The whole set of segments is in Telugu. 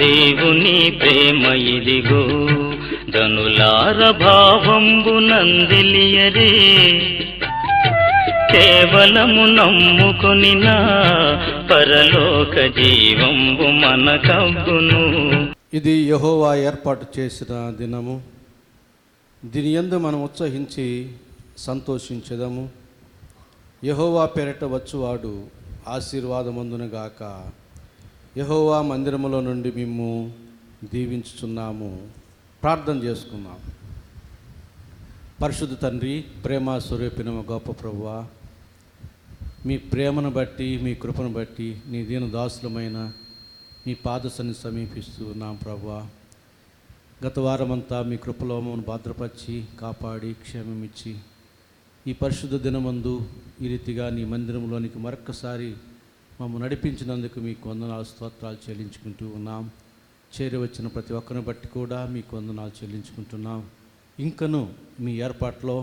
దేవుని ప్రేమ ఇదిగో ధనులార భావంబు నందిలియరే కేవలము నమ్ముకొని నా పరలోక జీవంబు మనకబ్బును. ఇది యెహోవా ఏర్పాటు చేసిన దినము, దీని యందు మనం ఉత్సహించి సంతోషించెదము. యెహోవా పేరట వచ్చువాడు ఆశీర్వాదమందునుగాక. యెహోవా మందిరములో నుండి మేము దీవించుచున్నాము. ప్రార్థన చేసుకుందాం. పరిశుద్ధ తండ్రి, ప్రేమ స్వరూపిన గొప్ప ప్రభువా, మీ ప్రేమను బట్టి, మీ కృపను బట్టి నీ దీన దాసులమైన మీ పాదసన్ని సమీపిస్తూ ఉన్నాం ప్రభువా. గత వారమంతా మీ కృపలో మమ్మల్ని భద్రపరిచి కాపాడి క్షేమమిచ్చి ఈ పరిశుద్ధ దినమందు ఈ రీతిగా నీ మందిరంలోనికి మరొక్కసారి మమ్మల్ని నడిపించినందుకు మీకు వందనాలు స్తోత్రాలు చెల్లించుకుంటూ ఉన్నాం. చేరి వచ్చిన ప్రతి ఒక్కరిని బట్టి కూడా మీకు వందనాలు చెల్లించుకుంటున్నాం. ఇంకను మీ ఏర్పాట్లో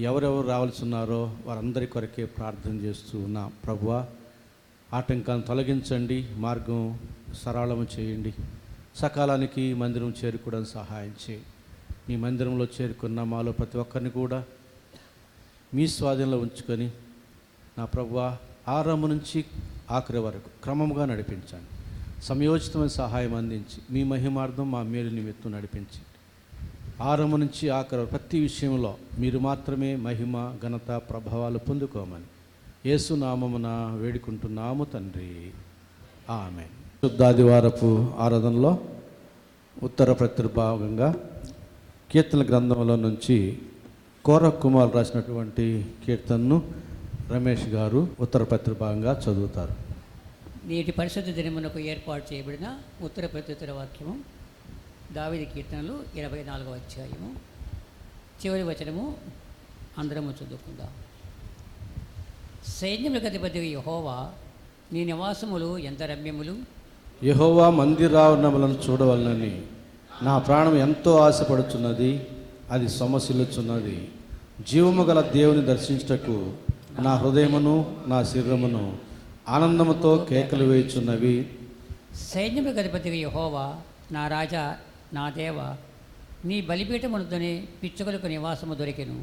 ఎవరెవరు రావాల్సి ఉన్నారో వారందరి కొరకే ప్రార్థన చేస్తూ ఉన్నాం. ప్రభువా, ఆటంకాన్ని తొలగించండి, మార్గం సరళము చేయండి, సకాలానికి మందిరం చేరుకోవడానికి సహాయం చేయండి. మీ మందిరంలో చేరుకున్న మాలో ప్రతి ఒక్కరిని కూడా మీ స్వాధీనంలో ఉంచుకొని నా ప్రభువా ఆరంభం నుంచి ఆఖరి వరకు క్రమంగా నడిపించండి. సమయోచితమైన సహాయం అందించి మీ మహిమార్థం మా మేలు నిమిత్తం నడిపించండి. ఆరంభం నుంచి ఆఖరి ప్రతి విషయంలో మీరు మాత్రమే మహిమ, ఘనత, ప్రభావాలు పొందుకోమని యేసు నామమున వేడుకుంటున్నాము తండ్రి, ఆమేన్. శుద్ధాదివారపు ఆరాధనలో ఉత్తర ప్రతిభాగంగా కీర్తన గ్రంథంలో నుంచి కోరక్ కుమార్ రాసినటువంటి కీర్తనను రమేష్ గారు ఉత్తర ప్రతిభాగంగా చదువుతారు. నేటి పరిశుద్ధ దినమునకు ఏర్పాటు చేయబడిన ఉత్తర ప్రత్యుత్తర వాక్యము దావీదు కీర్తనలు 24వ అధ్యాయము చివరి వచనము అందరము చదువుకుందాం. సైన్యములకు అధిపతి యెహోవా, నీ నివాసములు ఎంత రమ్యములు. యెహోవా మందిరావరణములను చూడవలనని నా ప్రాణం ఎంతో ఆశపడుచున్నది, అది సొమ్మసిల్లుచున్నది. జీవము గల దేవుని దర్శించుటకు నా హృదయమును నా శరీరమును ఆనందముతో కేకలు వేయుచున్నవి. సైన్యములకు అధిపతి యెహోవా, నా రాజా, నా దేవ, నీ బలిపీఠమునొద్దనే పిచ్చుకలకు నివాసము దొరికెను,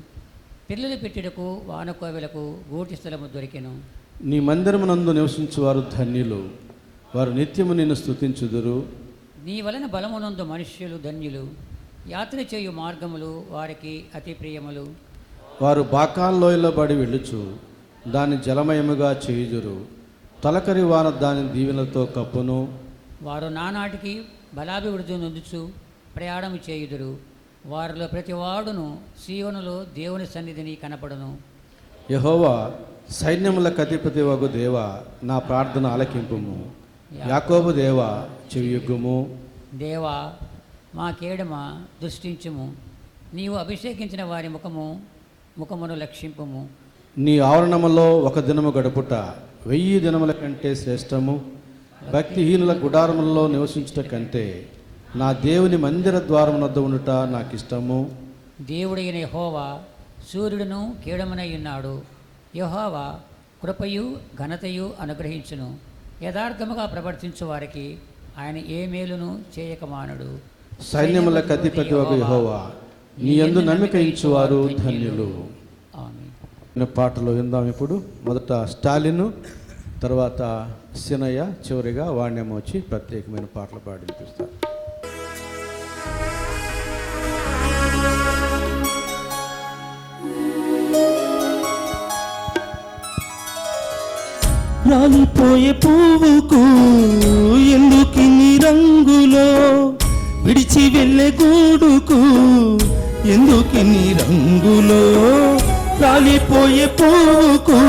పిల్లలు పెట్టుటకు వానకోవెలకు గూటి స్థలము దొరికెను. నీ మందిరమునందు నివసించువారు ధన్యులు, వారు నిత్యము నిన్ను స్తుతించుదురు. నీ వలన బలమునందు మనుష్యులు ధన్యులు, యాత్ర చేయు మార్గములు వారికి అతి ప్రియములు. వారు బాకాల్లోయలో బడి వెళ్ళుచు దాన్ని జలమయముగా చేయుదురు, తొలకరి వాన దాని దీవెనలతో కప్పును. వారు నానాటికి బలాభివృద్ధి నొందుచు ప్రయాణము చేయుదురు, వారిలో ప్రతివాడును సీయోనులో దేవుని సన్నిధిని కనపడును. యెహోవా సైన్యములకు అధిపతి వగు దేవా, నా ప్రార్థన ఆలకింపుము. యాకోబు దేవా, చెవియొగ్గుము. దేవా, మా కేడమ దృష్టించుము, నీవు అభిషేకించిన వారి ముఖమును లక్షింపుము. నీ ఆవరణములో ఒక దినము గడుపుట 1000 దినముల కంటే శ్రేష్టము. భక్తిహీనుల గుడారములలో నివసించుట కంటే నా దేవుని మందిర ద్వారం వద్ద ఉండుట నాకు ఇష్టము. దేవుడైన యెహోవా సూర్యుడును కేడమునై ఉన్నాడు. యెహోవా కృపయు ఘనతయు అనుగ్రహించును, యథార్థముగా ప్రవర్తించు వారికి ఆయన ఏ మేలును చేయకమానడు. సైన్యములకు అధిపతి వగు యెహోవా, నీ యందు నమ్మిక ఇచ్చువారు ధన్యులు. ఆమేన్. పాటలు విందాం. ఇప్పుడు మొదట స్టాలిన్, తర్వాత సినయ్య, చివరిగా వాణ్యమ వచ్చి ప్రత్యేకమైన పాటలు పాడి వినిపిస్తారు. రాలిపోయే పువ్వుకు ఎందుకిన్ని రంగులో, విడిచి వెళ్ళే గూడుకు ఎందుకిన్ని రంగులో. రాలిపోయే పువ్వుకు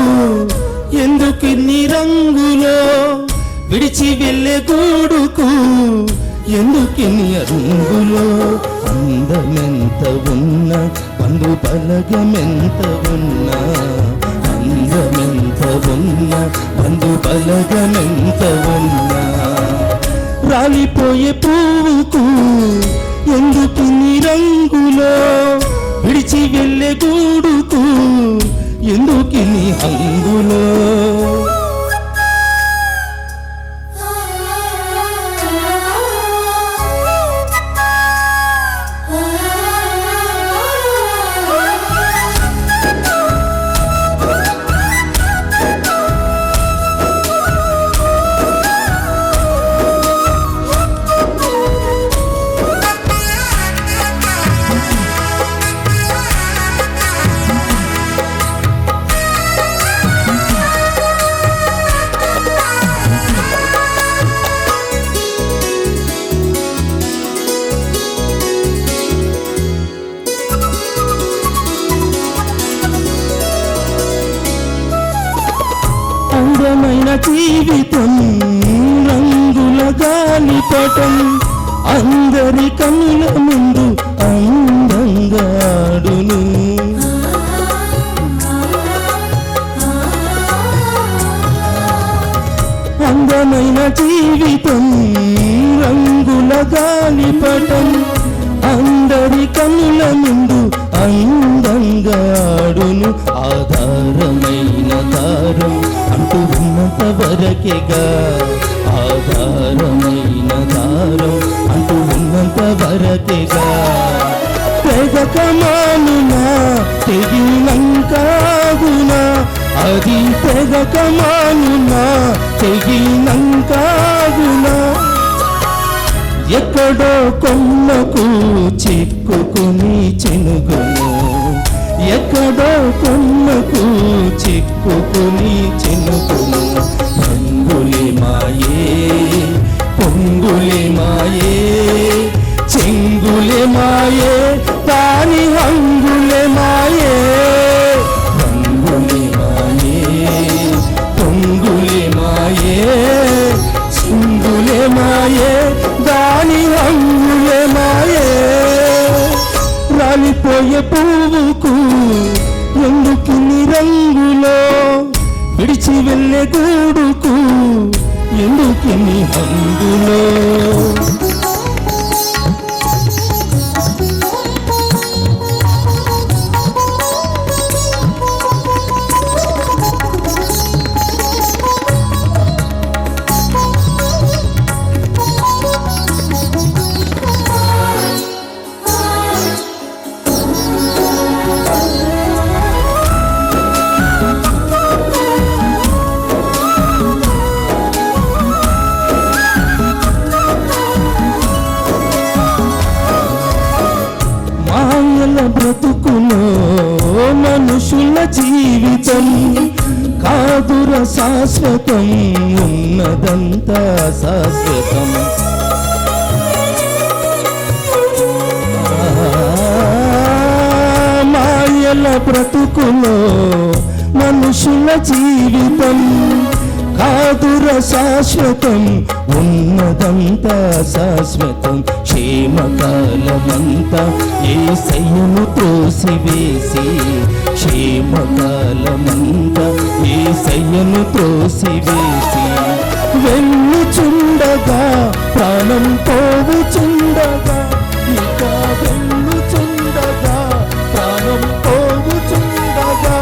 ఎందుకిన్ని రంగులో, విడిచి వెళ్ళే గూడుకు ఎందుకిన్ని రంగులో. అందమెంత ఉన్నా, బంధు బలగమెంత ఉన్నా, అందమెంత ఉన్నా, బంధు బలగమెంత ఉన్నా, రాలిపోయే పువ్వుకు ఎందుకిన్ని రంగులో, విడిచి వెళ్ళే గూడుకు ఎందుకిన్ని హంగులో. జీవితం రంగుల గాలిపటం అందరి కనుల ముందు అందంగా ఆడును. అందమైన జీవితం రంగుల గాలిపటం అందరి కనుల ముందు అందంగా ఆడును. ఆధారమైన దారం అంటూ ఉన్నంత వరకేగా, ఆధారమైన దారం అంటూ ఉన్నంత వరకేగా. తెగకమానునా తెగినంకాగునా, అది తెగకమానునా తెగినంకాగునా. ఎక్కడో కొమ్మకు చిక్కుకుని చినుగును, ఎక్కడో కొమ్మకు చిక్కుకుని చినుగును. రంగులే మాయే పొంగులే మాయే, చెంగులే మాయే దాని హంగులే మాయే. రంగులే మాయే పొంగులే మాయే, చెంగులే మాయే దాని హంగులే మాయే. రాలిపోయే పువ్వుకు ఎందుకు రంగులో, విడిచి వెళ్ళే గూడుకు ఎందుకు హంగులో. బ్రతుకులో మనుషుల జీవితం కాదుర శాశ్వతం, ఉన్నదంతా శాశ్వతం. మాయల బ్రతుకులో మనుషుల జీవితం కాదుర శాశ్వతం, ఉన్నదంతా శాశ్వతం. క్షేమకాలమంతా యేసయ్యను త్రోసివేసి, క్షేమకాలమంతా యేసయ్యను త్రోసివేసి. వెళ్ళుచుండగా ప్రాణం పోవుచుండగా, ఇక వెళ్ళుచుండగా ప్రాణం పోవుచుండగా.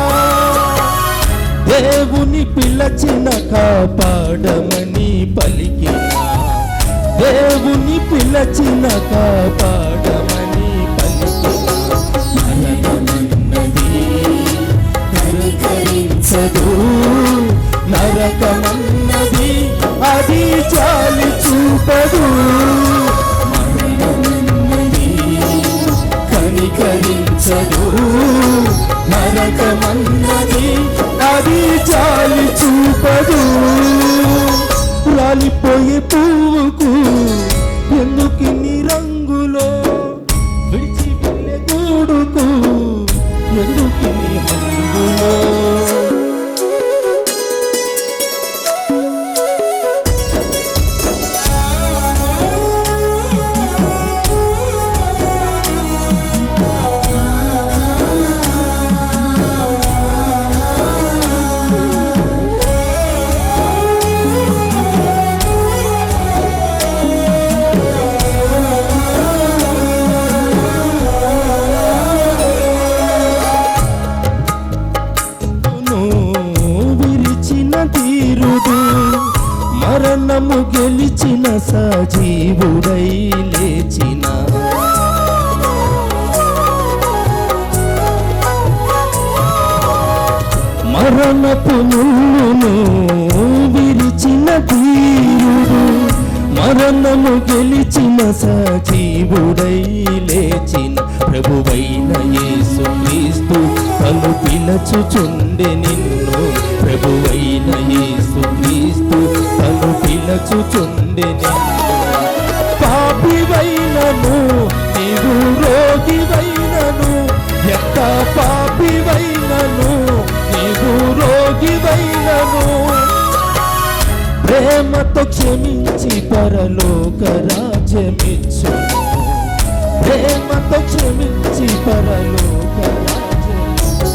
దేవుని పిలచిన కాపాడమని పలికిన, దేవుని పిలచిన కాపాడమని పలికిన. మరణమన్నది కనికరించదు, నరకమన్నది అది జాలి చూపదు. మరణమన్నది కనికరించదు, నరకమన్నది అది జాలి చూపదు. రాలిపోయే పువ్వుకు ఎందుకు రంగులో, విడిచి వెళ్ళే గూడుకు ఎందుకు హంగులో. మరణము గెలిచిన సజీవుడై లేచిన, మరణపు ముళ్ళును విరిచిన తీరుడు, మరణము గెలిచిన సజీవుడై లేచిన. ప్రభువైన యేసు క్రీస్తు తను పిలచుచుండె నిన్ను, ప్రభువైన యేసు క్రీస్తు తను పిలచుచుండె నిన్ను. పాపివైనను నీవు రోగివైనను, ఎంత పాపివైనను నీవు రోగివైనను. ప్రేమతో క్షమించి పరలోక రాజ్యమిచ్చు, ప్రేమతో క్షమించి పరలోక రాజ్యమిచ్చు.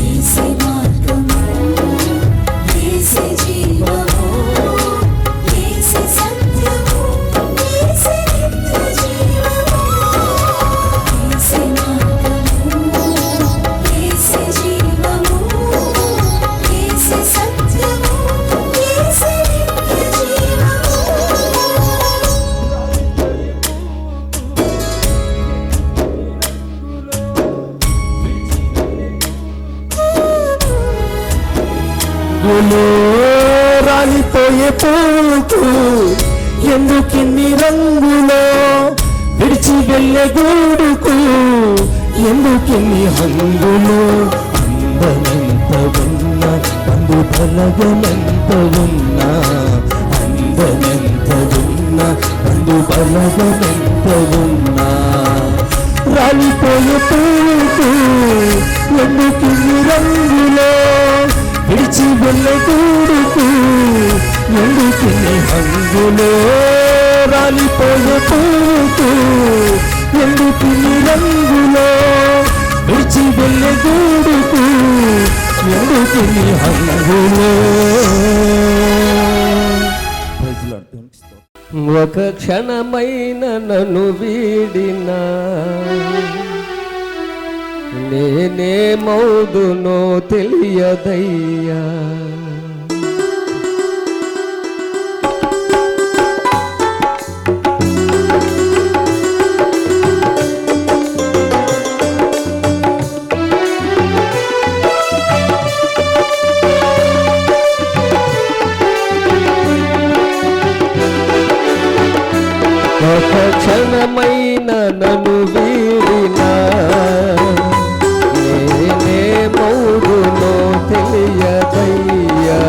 యేసే మార్గము, యేసే జీవము, యేసే సత్యము, యేసే నిత్య జీవము. యేసే మార్గము, యేసే జీవము, యేసే సత్యము, యేసే నిత్య జీవము. రాలిపోయే పూకు ఎందుకిన్ని రంగులో, విడిచి వెళ్ళే గూడుకు ఎందుకిన్ని హంగులో. అందమెంత ఉన్నా, అందు బలగమెంత ఉన్నా, అందమెంత ఉన్నా, అందు బలగమెంత ఉన్నా. రాలిపోయే పూకు ఎందుకిన్ని రంగులో, విడిచి వెళ్ళే గూడుకు ఎందుకిన్ని హంగులో. రాలిపోయే పూకు ఎందుకిన్ని రంగులో, విడిచి వెళ్ళే గూడుకు ఎందుకిన్ని హంగులో. ఒక క్షణమైన నన్ను వీడినా నేనేమౌదునో తెలియదయ్యా. ఒక క్షణమైన నన్ను వీడినా నేనేమౌదునో తెలియదయ్యా.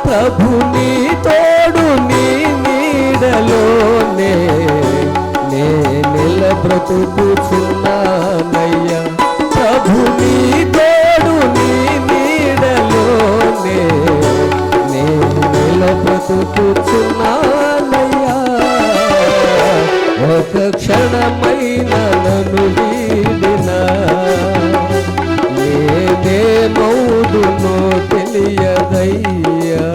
ప్రభు నీ తోడు నీ నీడలోనే నే నిలబ్రతుకుచున్నానయ్యా. ప్రభు నీ తోడు నీ నీడలోనే నే నిలబ్రతుకుచున్నానయ్యా. ఒక క్షణమైన నన్ను వీడినా నేనేమౌదునో తెలియదయ్యా.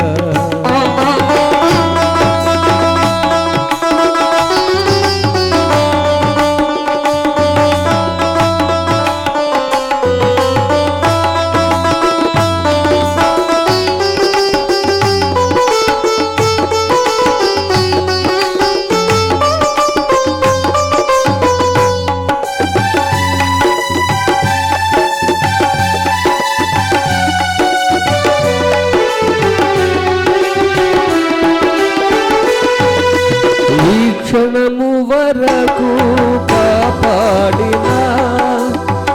క్షణము వరకు కాపాడినా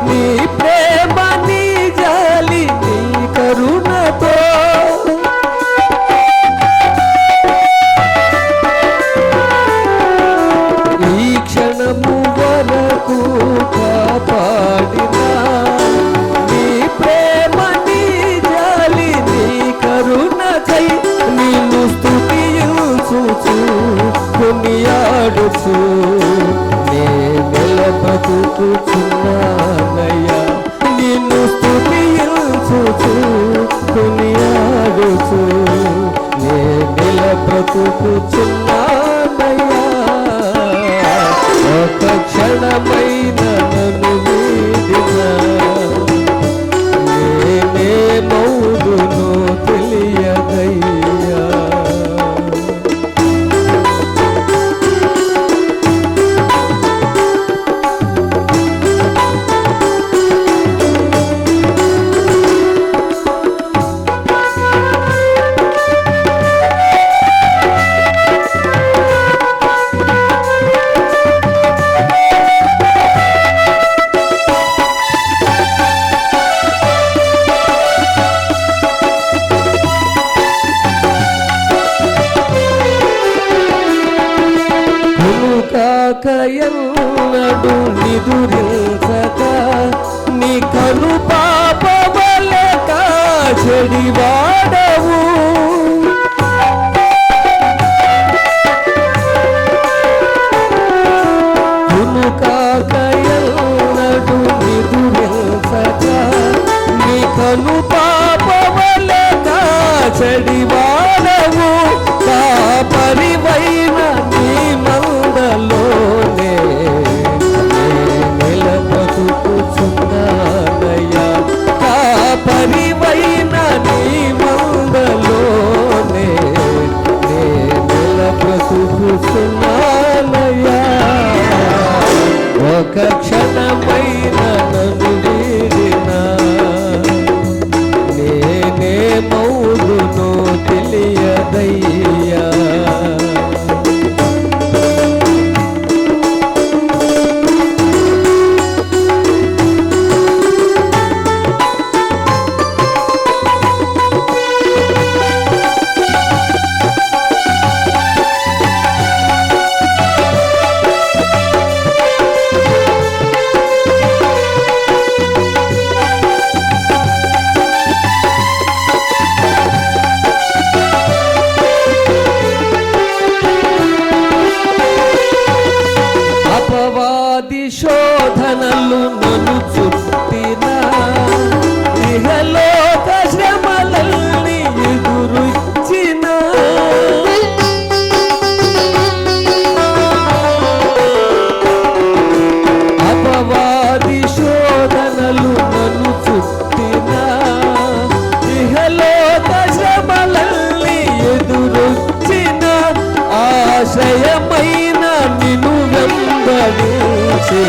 నీ ప్రేమ నీ జాలి నీ కరుణతో. ఈ క్షణము వరకు కాపాడినా నీ ప్రేమ నీ జాలి నీ కరుణకై నిన్ను స్తుతించుచు కొనియాడుచు నే నిలబతుకుచున్నానయ్యా. నిన్ను స్తుతించుచు కొనియాడుచు నే నిలబతుకుచున్నానయ్యా. ఒక క్షణమైన నన్ను వీడినా నేనేమౌదునో తెలియదయ్యా. ఎన్నడు నిదురించక నీ కను పాప వలక చెడివాడవు. కను పాపవలె కాచడివాడవు కాపరివైన నీ మందలోనే నిలబతుకుచున్నానయ్యా కాపరివైన నీ మందలోనే నిలబతుకుచున్నానయ్యా ఒక క్షణమైన నన్ను వీడినా నేనే మౌదునో తెలియదయ్యా అపవాది శోధనలు నన్ను చుట్టిన ఇహలోక శ్రమలల్ని ఎదురుచ్చిన అపవాది శోధనలు నన్ను చుట్టిన ఇహలోక శ్రమలల్ని ఎదురొచ్చిన ఆశ్రయమైన నిన్ను వెంబడించి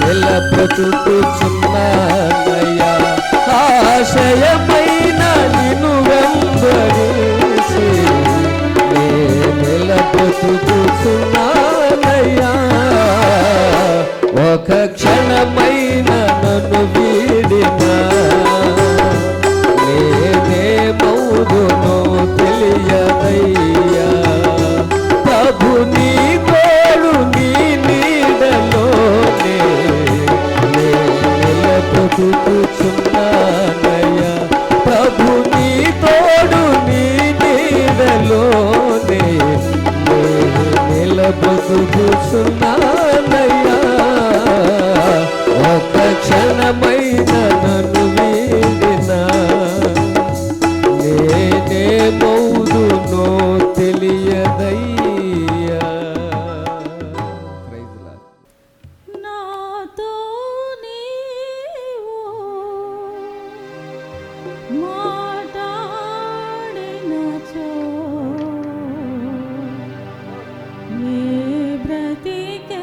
నిలబతుకుచున్నానయ్యా ఆశయమైన నిన్ను వెంబడించి నిలబతుకుచున్నానయ్యా ఒక క్షణమైన నన్ను వీడినా నేనే మౌదునో తెలియదయ్యా ప్రభు నీ తోడు నీ నీడలోనే నిలబతుకుచున్నానయ్యా ప్రభు నీ తోడు నీ నీడలోనే నిలబతుకుచున్నానయ్యా ఒక క్షణమైన నన్ను వీడినా నేనే మౌదునో తెలియదయ్యా ప్రైజ్ లార్డ్ నాతో నీవు మాట్లాడినచో నీ బ్రతికే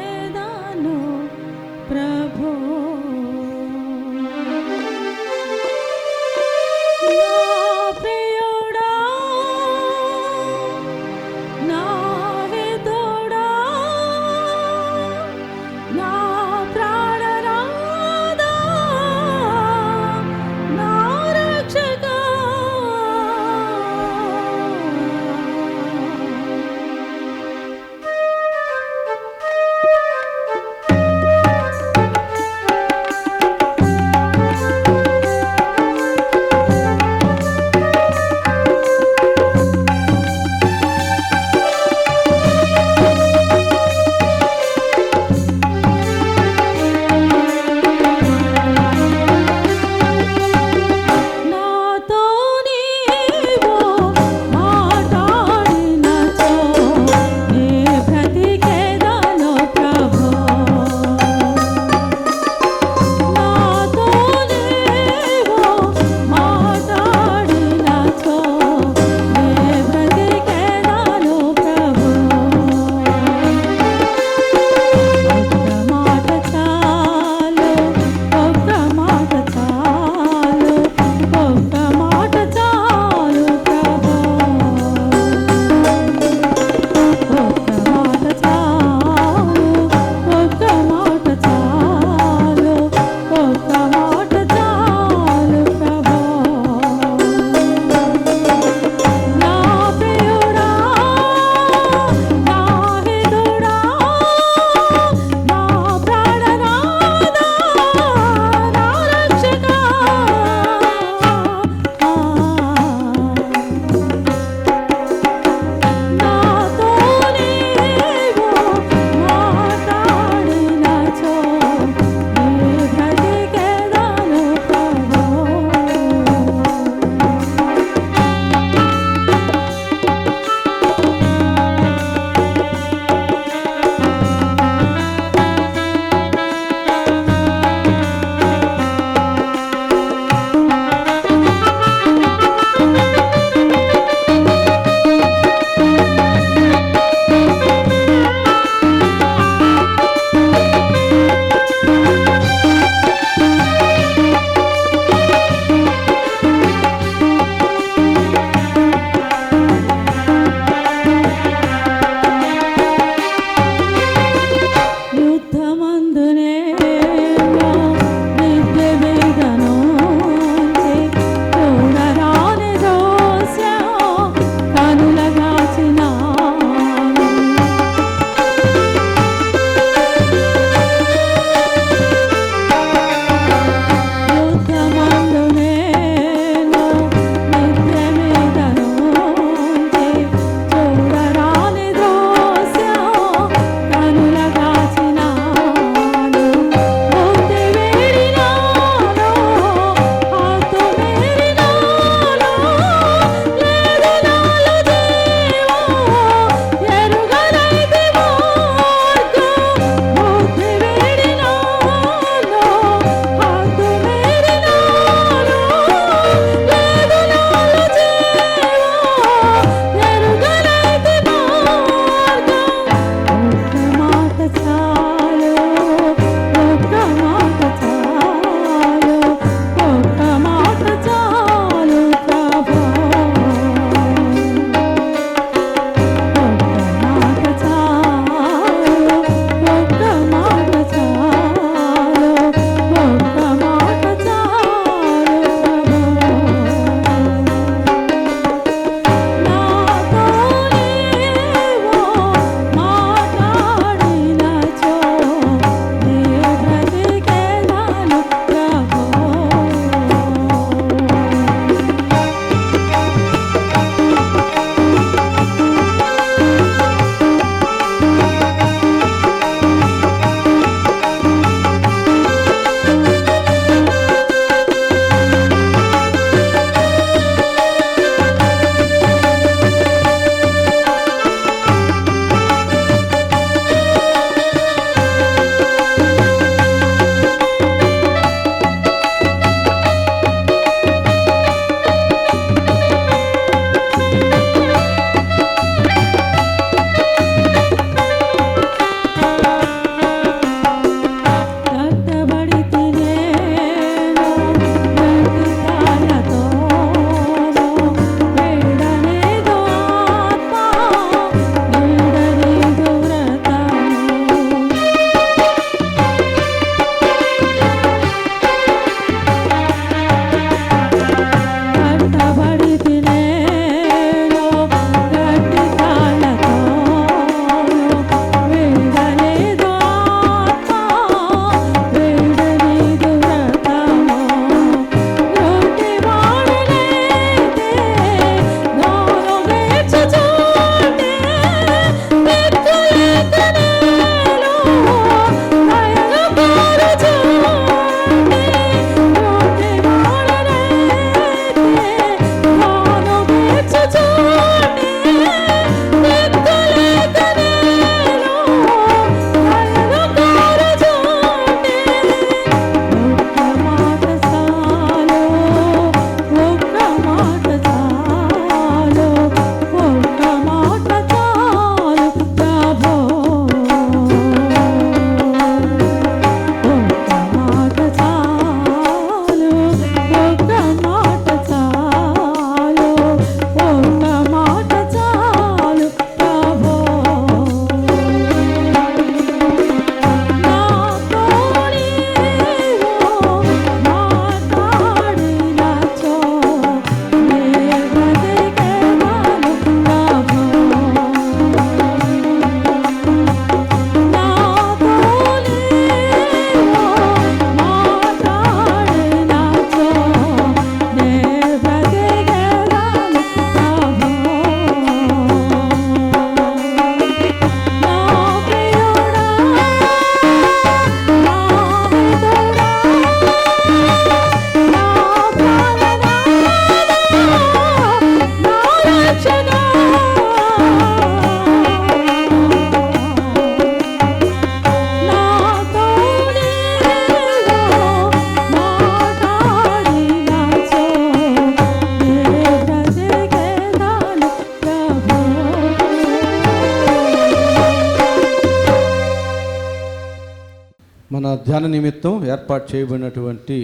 మన ధ్యాన నిమిత్తం ఏర్పాటు చేయబడినటువంటి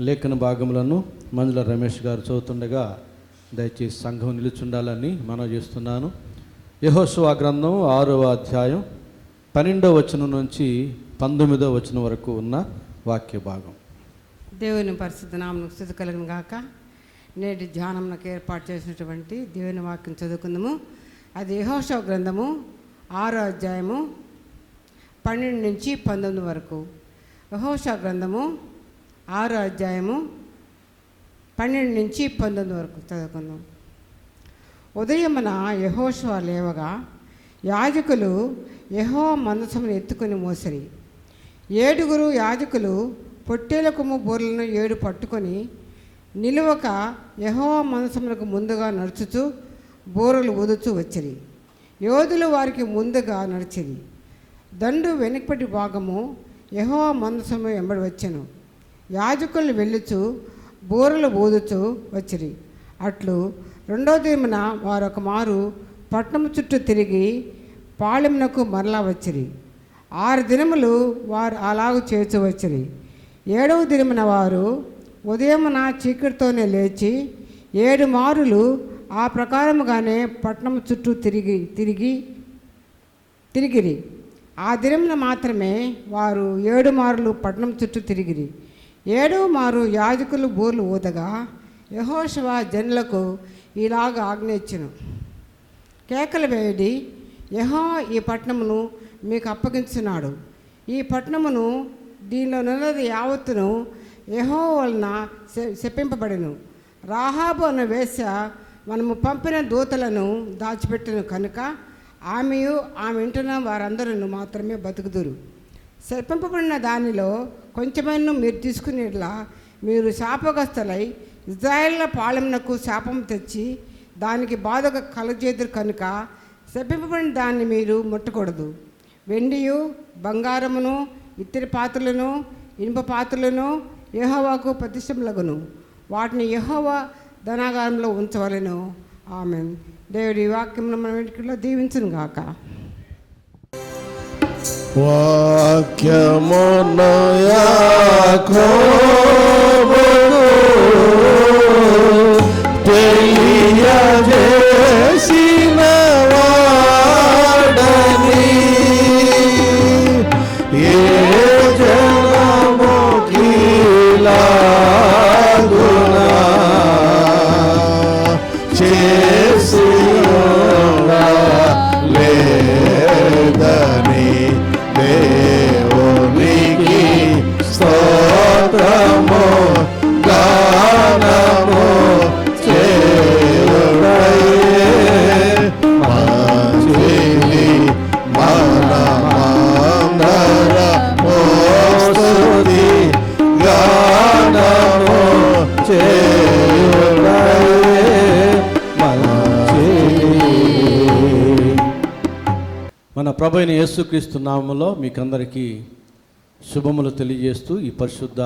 లేఖన భాగములను మంజుల రమేష్ గారు చదువుతుండగా దయచేసి సంఘం నిలుచుండాలని మనవి చేస్తున్నాను. యెహోషువ గ్రంథం 6వ అధ్యాయం 12వ వచనం నుంచి 19వ వచనం వరకు ఉన్న వాక్య భాగం. దేవుని పరిశుద్ధ నామమునకు స్తుతి కలుగును గాక. నేటి ధ్యానంకు ఏర్పాటు చేసినటువంటి దేవుని వాక్యం చదువుకుందాము. అది యెహోషువ గ్రంథము 6వ అధ్యాయము 12 నుంచి 19 వరకు. యెహోషువ గ్రంథము 6వ అధ్యాయము 12 నుంచి 19 వరకు చదువుకుందాం. ఉదయమున యెహోషువ లేవగా యాజకులు యెహోవా మందసమును ఎత్తుకొని మోసిరి. 7 యాజకులు పొట్టేల కొమ్ము బోర్లను 7 పట్టుకొని నిలువక యెహోవా మందసమునకు ముందుగా నడుచుచు బోరలు ఊదుచూ వచ్చిరి. యోధులు వారికి ముందుగా నడిచిరి. దండు వెనుకటి భాగము యెహోవా మందసము వెంబడి వచ్చెను. యాజకులు వెళ్ళుచు బోరలు ఊదుచూ వచ్చిరి. అట్లు 2వ దినమున వారొక మారు పట్టణము చుట్టూ తిరిగి పాళెమునకు మరలా వచ్చిరి. 6 దినములు వారు అలాగూ చేర్చు వచ్చిరి. 7వ దినమున వారు ఉదయమున చీకటితోనే లేచి 7 మారులు ఆ ప్రకారముగానే పట్టణము చుట్టూ తిరిగిరి. ఆ దినమున మాత్రమే వారు 7 మారులు పట్టణం చుట్టూ తిరిగిరి. 7వ మారు యాజకులు బోర్లు ఊదగా యెహోషువ జనులకు ఇలాగ ఆజ్ఞ ఇచ్చెను. కేకలు వేయడి, యెహోవా ఈ పట్టణమును మీకు అప్పగించున్నాడు. ఈ పట్టణమును దీనిలో నున్నది యావత్తును యెహోవా వలన శపింపబడెను. రాహాబు అన్న వేశ్య మనము పంపిన దూతలను దాచిపెట్టెను కనుక ఆమెయు ఆమె ఇంటున్న వారందరూ మాత్రమే బతుకుదురు. శపింపబడిన దానిలో కొంచెమైనా మీరు తీసుకునేట్లా మీరు శాపగ్రస్తులై ఇశ్రాయేళ్ల పాళెమునకు శాపం తెచ్చి దానికి బాధగా కలుగజేదురు కనుక శపింపబడిన దాన్ని మీరు ముట్టకూడదు. వెండియు బంగారమును ఇత్తడి పాత్రలను ఇనుప పాత్రలను యెహోవాకు ప్రతిష్టములగును. వాటిని యెహోవా ధనాగారంలో ఉంచవలెను. ఆమేన్. దేవుడి వాక్యమును మన వెనుకలో దీవించును గాక. వాక్యమును యాకోబుకు తెలియజేసిన వాడని ఏ జనముకిలాగునా చేసి లేదని దేవునికి స్తోత్రము గానము మంచిది మనమందర స్తుతి గానము మన ప్రభు అయిన యేసుక్రీస్తు నామములో మీకందరికీ శుభములు తెలియజేస్తూ ఈ పరిశుద్ధ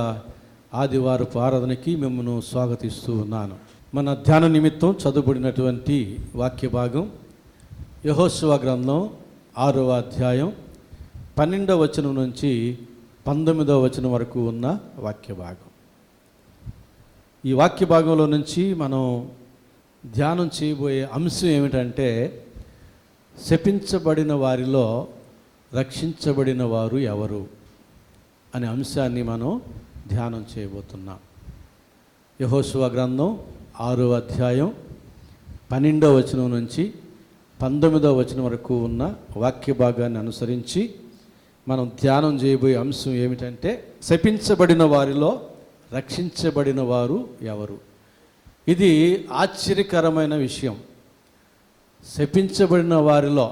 ఆదివారపు ఆరాధనకి మిమ్మల్ని స్వాగతిస్తూ ఉన్నాను. మన ధ్యాన నిమిత్తం చదువుబడినటువంటి వాక్య భాగం యెహోషువ గ్రంథం 6వ అధ్యాయం 12వ వచనం నుంచి 19వ వచనం వరకు ఉన్న వాక్య భాగం. ఈ వాక్య భాగంలో నుంచి మనం ధ్యానం చేయబోయే అంశం ఏమిటంటే శపించబడిన వారిలో రక్షించబడిన వారు ఎవరు అనే అంశాన్ని మనం ధ్యానం చేయబోతున్నాం. యెహోషువ గ్రంథం 6వ అధ్యాయం 12వ వచనం నుంచి 19వ వచనం వరకు ఉన్న వాక్య భాగాన్ని అనుసరించి మనం ధ్యానం చేయబోయే అంశం ఏమిటంటే శపించబడిన వారిలో రక్షించబడిన వారు ఎవరు. ఇది ఆశ్చర్యకరమైన విషయం. శపించబడిన వారిలో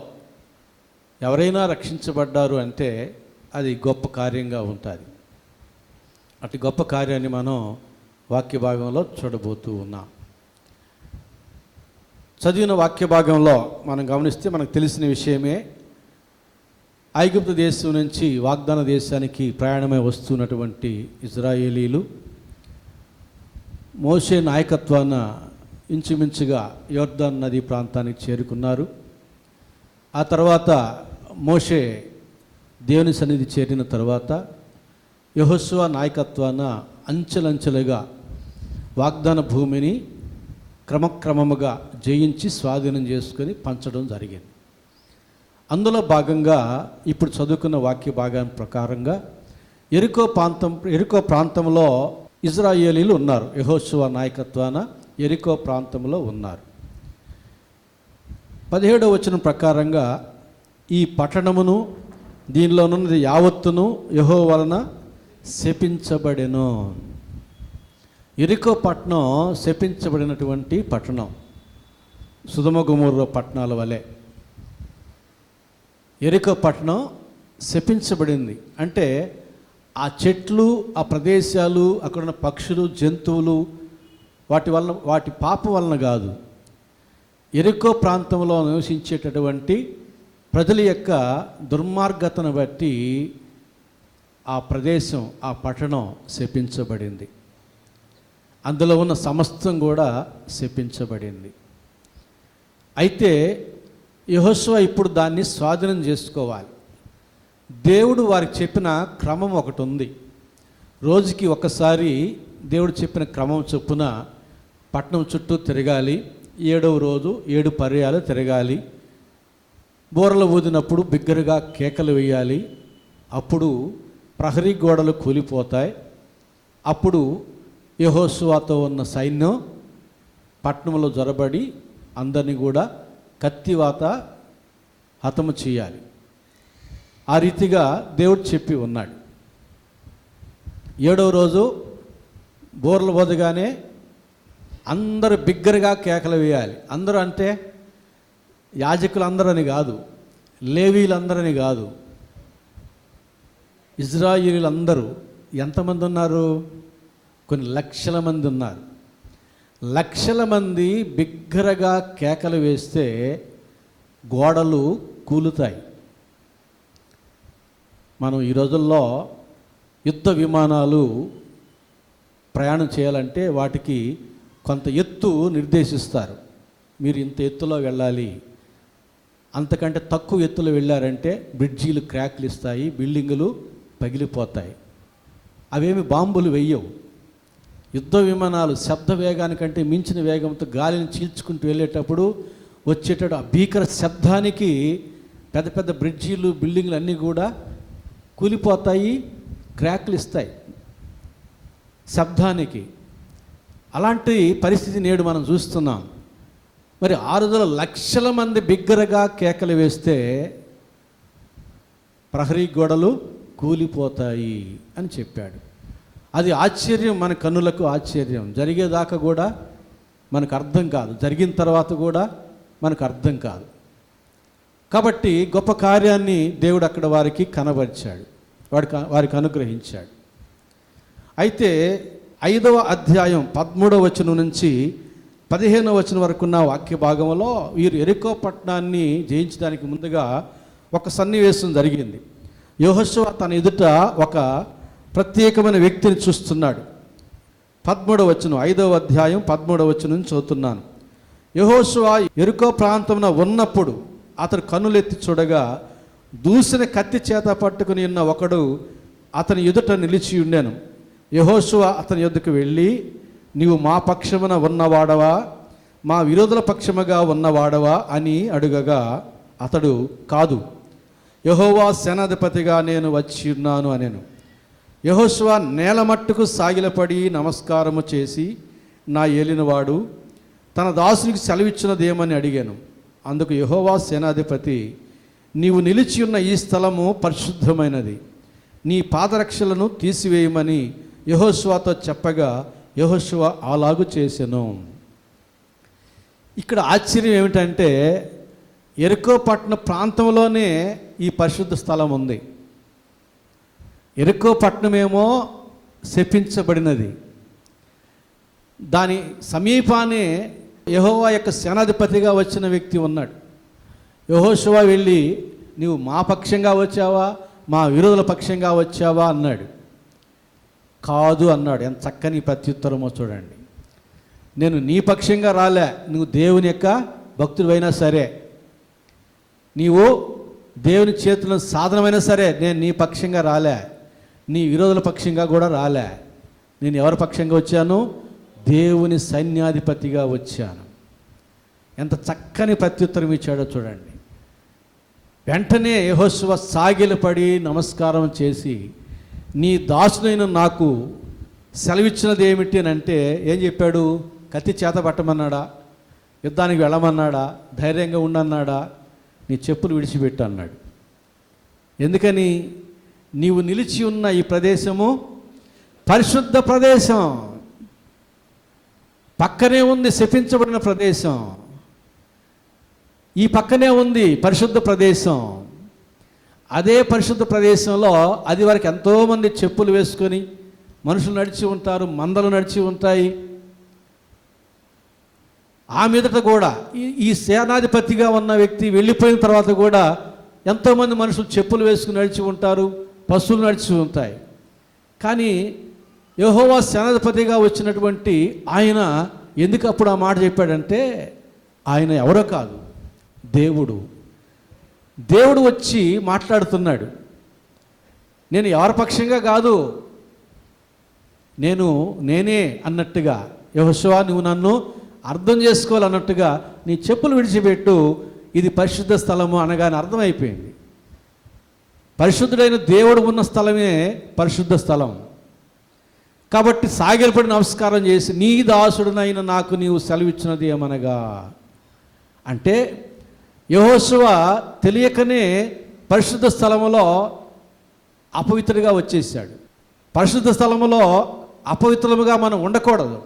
ఎవరైనా రక్షించబడ్డారు అంటే అది గొప్ప కార్యంగా ఉంటుంది. అటు గొప్ప కార్యాన్ని మనం వాక్య భాగంలో చూడబోతూ ఉన్నాం. చదివిన వాక్య భాగంలో మనం గమనిస్తే మనకు తెలిసిన విషయమే. ఐగుప్తు దేశం నుంచి వాగ్దాన దేశానికి ప్రయాణమై వస్తున్నటువంటి ఇజ్రాయేలీలు మోషే నాయకత్వాన ఇంచుమించుగా యోర్దాను నది ప్రాంతానికి చేరుకున్నారు. ఆ తర్వాత మోషే దేవుని సన్నిధి చేరిన తర్వాత యెహోషువ నాయకత్వాన అంచెలంచెలుగా వాగ్దాన భూమిని క్రమక్రమముగా జయించి స్వాధీనం చేసుకొని పంచడం జరిగింది. అందులో భాగంగా ఇప్పుడు చదువుకున్న వాక్య భాగం ప్రకారంగా యెరికో ప్రాంతంలో ఇజ్రాయేలీలు ఉన్నారు. యెహోషువ నాయకత్వాన యెరికో ప్రాంతంలో ఉన్నారు. 17వ వచనం ప్రకారంగా ఈ పట్టణమును దీనిలోనున్నది యావత్తును యెహోవా వలన శపించబడెను. యెరికో పట్టణం శపించబడినటువంటి పట్టణం, సొదొమ గొమొర్రా పట్టణాల వలె యెరికో పట్టణం శపించబడింది. అంటే ఆ చెట్లు, ఆ ప్రదేశాలు, అక్కడున్న పక్షులు, జంతువులు వాటి పాపం వలన కాదు, యెరికో ప్రాంతంలో నివసించేటటువంటి ప్రజల యొక్క దుర్మార్గతను బట్టి ఆ ప్రదేశం, ఆ పట్టణం శపించబడింది. అందులో ఉన్న సమస్తం కూడా శపించబడింది. అయితే యెహోషువ ఇప్పుడు దాన్ని స్వాధీనం చేసుకోవాలి. దేవుడు వారికి చెప్పిన క్రమం ఒకటి ఉంది. రోజుకి ఒకసారి దేవుడు చెప్పిన క్రమం చొప్పున పట్టణం చుట్టూ తిరగాలి. 7వ రోజు 7 పర్యాలు తిరగాలి. బోరలు ఊదినప్పుడు బిగ్గరగా కేకలు వేయాలి. అప్పుడు ప్రహరీ గోడలు కూలిపోతాయి. అప్పుడు యెహోషువతో ఉన్న సైన్యం పట్టణంలో జొరబడి అందరినీ కూడా కత్తివాత హతము చేయాలి. ఆ రీతిగా దేవుడు చెప్పి ఉన్నాడు. 7వ రోజు బోర్లు ఊదగానే అందరూ బిగ్గరగా కేకలు వేయాలి. అందరూ అంటే యాజకులందరని కాదు, లేవీలందరని కాదు, ఇజ్రాయేలీలందరూ. ఎంతమంది ఉన్నారు? కొన్ని లక్షల మంది ఉన్నారు. లక్షల మంది బిగ్గరగా కేకలు వేస్తే గోడలు కూలుతాయి. మనం ఈ రోజుల్లో యుద్ధ విమానాలు ప్రయాణం చేయాలంటే వాటికి కొంత ఎత్తు నిర్దేశిస్తారు. మీరు ఇంత ఎత్తులో వెళ్ళాలి, అంతకంటే తక్కువ ఎత్తులో వెళ్ళారంటే బ్రిడ్జీలు క్రాక్లు ఇస్తాయి, బిల్డింగులు పగిలిపోతాయి. అవేమి బాంబులు వెయ్యవు. యుద్ధ విమానాలు శబ్ద వేగానికంటే మించిన వేగంతో గాలిని చీల్చుకుంటూ వెళ్ళేటప్పుడు వచ్చేటప్పుడు ఆ భీకర శబ్దానికి పెద్ద పెద్ద బ్రిడ్జీలు, బిల్డింగ్లు అన్నీ కూడా కూలిపోతాయి, క్రాక్లు ఇస్తాయి శబ్దానికి. అలాంటి పరిస్థితి నేడు మనం చూస్తున్నాం. మరి 6 లక్షల మంది బిగ్గరగా కేకలు వేస్తే ప్రహరీ గోడలు కూలిపోతాయి అని చెప్పాడు. అది ఆశ్చర్యం, మన కన్నులకు ఆశ్చర్యం. జరిగేదాకా కూడా మనకు అర్థం కాదు, జరిగిన తర్వాత కూడా మనకు అర్థం కాదు. కాబట్టి గొప్ప కార్యాన్ని దేవుడు అక్కడ వారికి కనబరిచాడు, వారికి అనుగ్రహించాడు. అయితే 5వ అధ్యాయం 13వ వచనం నుంచి 15వ వచనం వరకు ఉన్న వాక్య భాగంలో వీరు యెరికో పట్టణాన్ని జయించడానికి ముందుగా ఒక సన్నివేశం జరిగింది. యెహోషువ తన ఎదుట ఒక ప్రత్యేకమైన వ్యక్తిని చూస్తున్నాడు. 13వ వచనం, 5వ అధ్యాయం 13వ వచనం నుంచి చదువుతున్నాను. యెహోషువ యెరికో ప్రాంతమున ఉన్నప్పుడు అతడు కన్నులెత్తి చూడగా దూసిన కత్తి చేత పట్టుకుని ఉన్న ఒకడు అతని ఎదుట నిలిచి ఉండెను. యెహోషువ అతని యొద్దకు వెళ్ళి, నీవు మా పక్షమున ఉన్నవాడవా, మా విరోధుల పక్షముగా ఉన్నవాడవా అని అడుగగా అతడు, కాదు, యెహోవా సేనాధిపతిగా నేను వచ్చి ఉన్నాను అనెను. యెహోషువ నేల మట్టుకు సాగిలపడి నమస్కారము చేసి, నా ఏలినవాడు తన దాసునికి సెలవిచ్చినదేమని అడిగాను. అందుకు యెహోవా సేనాధిపతి, నీవు నిలిచి ఉన్న ఈ స్థలము పరిశుద్ధమైనది, నీ పాదరక్షలను తీసివేయమని యెహోషువతో చెప్పగా యెహోషువ అలాగు చేసెను. ఇక్కడ ఆశ్చర్యం ఏమిటంటే యెరికో పట్టణ ప్రాంతంలోనే ఈ పరిశుద్ధ స్థలం ఉంది. యెరికో పట్టణమేమో శపించబడినది, దాని సమీపానే యెహోవా యొక్క సేనాధిపతిగా వచ్చిన వ్యక్తి ఉన్నాడు. యెహోషువ వెళ్ళి, నీవు మా పక్షంగా వచ్చావా, మా విరోధుల పక్షంగా వచ్చావా అన్నాడు. కాదు అన్నాడు. ఎంత చక్కని ప్రత్యుత్తరమో చూడండి. నేను నీ పక్షంగా రాలే, నువ్వు దేవుని యొక్క భక్తుడివైనా సరే, నీవు దేవుని చేతుల్లో సాధనమైనా సరే, నేను నీ పక్షంగా రాలే, నీ విరోధుల పక్షంగా కూడా రాలే. నేను ఎవరి పక్షంగా వచ్చాను? దేవుని సైన్యాధిపతిగా వచ్చాను. ఎంత చక్కని ప్రత్యుత్తరం ఇచ్చాడో చూడండి. వెంటనే యెహోషువ సాగిలపడి నమస్కారం చేసి, నీ దాసునైన నాకు సెలవిచ్చినది ఏమిటి అని అంటే ఏం చెప్పాడు? కత్తి చేత పట్టమన్నాడా? యుద్ధానికి వెళ్ళమన్నాడా? ధైర్యంగా ఉండన్నాడా? నీ చెప్పులు విడిచిపెట్టు అన్నాడు. ఎందుకని? నీవు నిలిచి ఉన్న ఈ ప్రదేశము పరిశుద్ధ ప్రదేశం, పక్కనే ఉంది శపించబడిన ప్రదేశం, ఈ పక్కనే ఉంది పరిశుద్ధ ప్రదేశం. అదే పరిశుద్ధ ప్రదేశంలో అది వరకు ఎంతోమంది చెప్పులు వేసుకొని మనుషులు నడిచి ఉంటారు, మందలు నడిచి ఉంటాయి. ఆ మీదట కూడా ఈ సేనాధిపతిగా ఉన్న వ్యక్తి వెళ్ళిపోయిన తర్వాత కూడా ఎంతోమంది మనుషులు చెప్పులు వేసుకుని నడిచి ఉంటారు, పశువులు నడిచి ఉంటాయి. కానీ యెహోవా సేనాధిపతిగా వచ్చినటువంటి ఆయన ఎందుకు అప్పుడు ఆ మాట చెప్పాడంటే, ఆయన ఎవరో కాదు, దేవుడు. దేవుడు వచ్చి మాట్లాడుతున్నాడు. నేను ఎవరి పక్షంగా కాదు, నేనే అన్నట్టుగా, యెహోషువ నువ్వు నన్ను అర్థం చేసుకోవాలన్నట్టుగా నీ చెప్పులు విడిచిపెట్టు, ఇది పరిశుద్ధ స్థలము అనగానే అర్థమైపోయింది. పరిశుద్ధుడైన దేవుడు ఉన్న స్థలమే పరిశుద్ధ స్థలం. కాబట్టి సాగిలపడి నమస్కారం చేసి, నీ దాసుడునైన నాకు నీవు సెలవిచ్చినది ఏమనగా అంటే, యెహోషువ తెలియకనే పరిశుద్ధ స్థలములో అపవిత్రుడిగా వచ్చేసాడు. పరిశుద్ధ స్థలములో అపవిత్రముగా మనం ఉండకూడదు.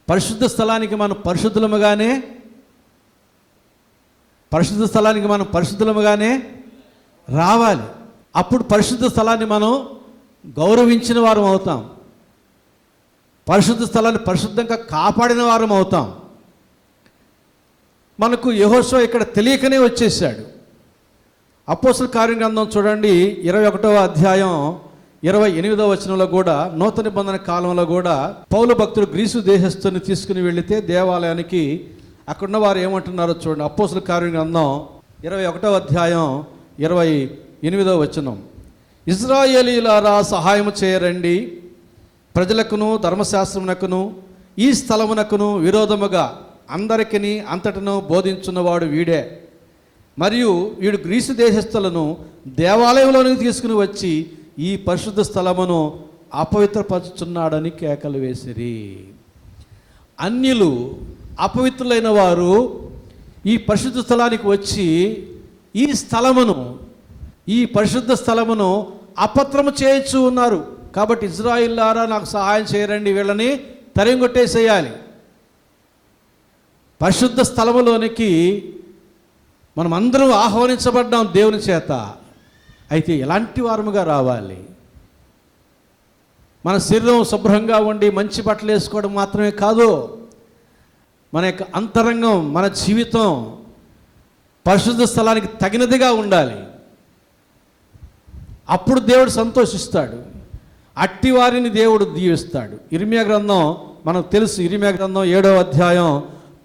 పరిశుద్ధ స్థలానికి మనం పరిశుద్ధులముగానే రావాలి. అప్పుడు పరిశుద్ధ స్థలాన్ని మనం గౌరవించిన వారం అవుతాం, పరిశుద్ధ స్థలాన్ని పరిశుద్ధంగా కాపాడిన వారం అవుతాం. మనకు యెహోషువ ఇక్కడ తెలియకనే వచ్చేసాడు. అపోస్తలుల కార్యం గ్రంథం చూడండి, 21వ అధ్యాయం 28వ వచనంలో కూడా, నూతన నిబంధన కాలంలో కూడా పౌలు భక్తుడు గ్రీసు దేశస్తుని తీసుకుని వెళితే దేవాలయానికి అక్కడున్న వారు ఏమంటున్నారో చూడండి. అపోస్తలుల కార్యం గ్రంథం 21వ అధ్యాయం 28వ వచనం, ఇశ్రాయేలీయులారా సహాయము చేయరండి, ప్రజలకును ధర్మశాస్త్రమునకును ఈ స్థలమునకును విరోధముగా అందరికీ అంతటను బోధించున్నవాడు వీడే. మరియు వీడు గ్రీసు దేశస్థులను దేవాలయంలోనికి తీసుకుని వచ్చి ఈ పరిశుద్ధ స్థలమును అపవిత్రపరుచుచున్నాడని కేకలు వేసిరి. అన్యులు, అపవిత్రులైన వారు ఈ పరిశుద్ధ స్థలానికి వచ్చి ఈ పరిశుద్ధ స్థలమును అపత్రము చేయొచ్చు ఉన్నారు. కాబట్టి ఇశ్రాయేలులారా నాకు సహాయం చేయరండి, వీళ్ళని తరిమికొట్టేసేయాలి. పరిశుద్ధ స్థలములోనికి మనం అందరం ఆహ్వానించబడ్డాం దేవుని చేత. అయితే ఎలాంటి వారముగా రావాలి? మన శరీరం శుభ్రంగా ఉండి మంచి బట్టలు వేసుకోవడం మాత్రమే కాదు, మన యొక్క అంతరంగం, మన జీవితం పరిశుద్ధ స్థలానికి తగినదిగా ఉండాలి. అప్పుడు దేవుడు సంతోషిస్తాడు, అట్టి వారిని దేవుడు దీవిస్తాడు. ఇర్మియా గ్రంథం మనకు తెలుసు. ఇర్మియా గ్రంథం 7వ అధ్యాయం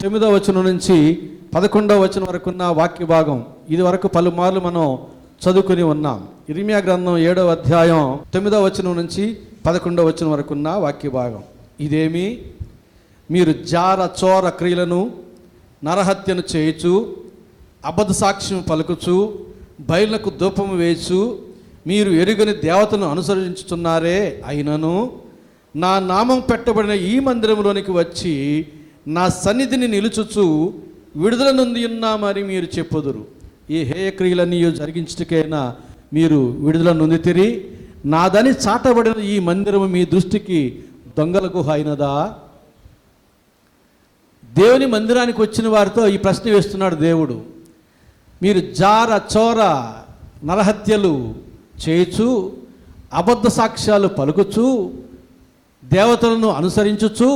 9వ వచనం నుంచి 11వ వచనం వరకు ఉన్న వాక్య భాగం ఇది వరకు పలుమార్లు మనం చదువుకుని ఉన్నాం. ఇర్మియా గ్రంథం 7వ అధ్యాయం 9వ వచనం నుంచి 11వ వచనం వరకు ఉన్న వాక్య భాగం ఇదేమి, మీరు జార చోర క్రియలను, నరహత్యను చేయుచు, అబద్ధ సాక్ష్యం పలుకుచు, బయలులకు ధూపము వేయచు, మీరు ఎరుగని దేవతను అనుసరించుచున్నారే. అయినను నా నామం పెట్టబడిన ఈ మందిరంలోనికి వచ్చి నా సన్నిధిని నిలుచుచు విడుదల నొంది ఉన్నామని మీరు చెప్పుదురు. ఈ హేయ క్రియలన్నీ జరిగించుటకైనా మీరు విడుదల నొందితిరి. నాదని చాటబడిన ఈ మందిరము మీ దృష్టికి దొంగల గుహ అయినదా? దేవుని మందిరానికి వచ్చిన వారితో ఈ ప్రశ్న వేస్తున్నాడు దేవుడు. మీరు జార చోర నరహత్యలు చేయుచు, అబద్ధ సాక్ష్యాలు పలుకుచు, దేవతలను అనుసరించుచు,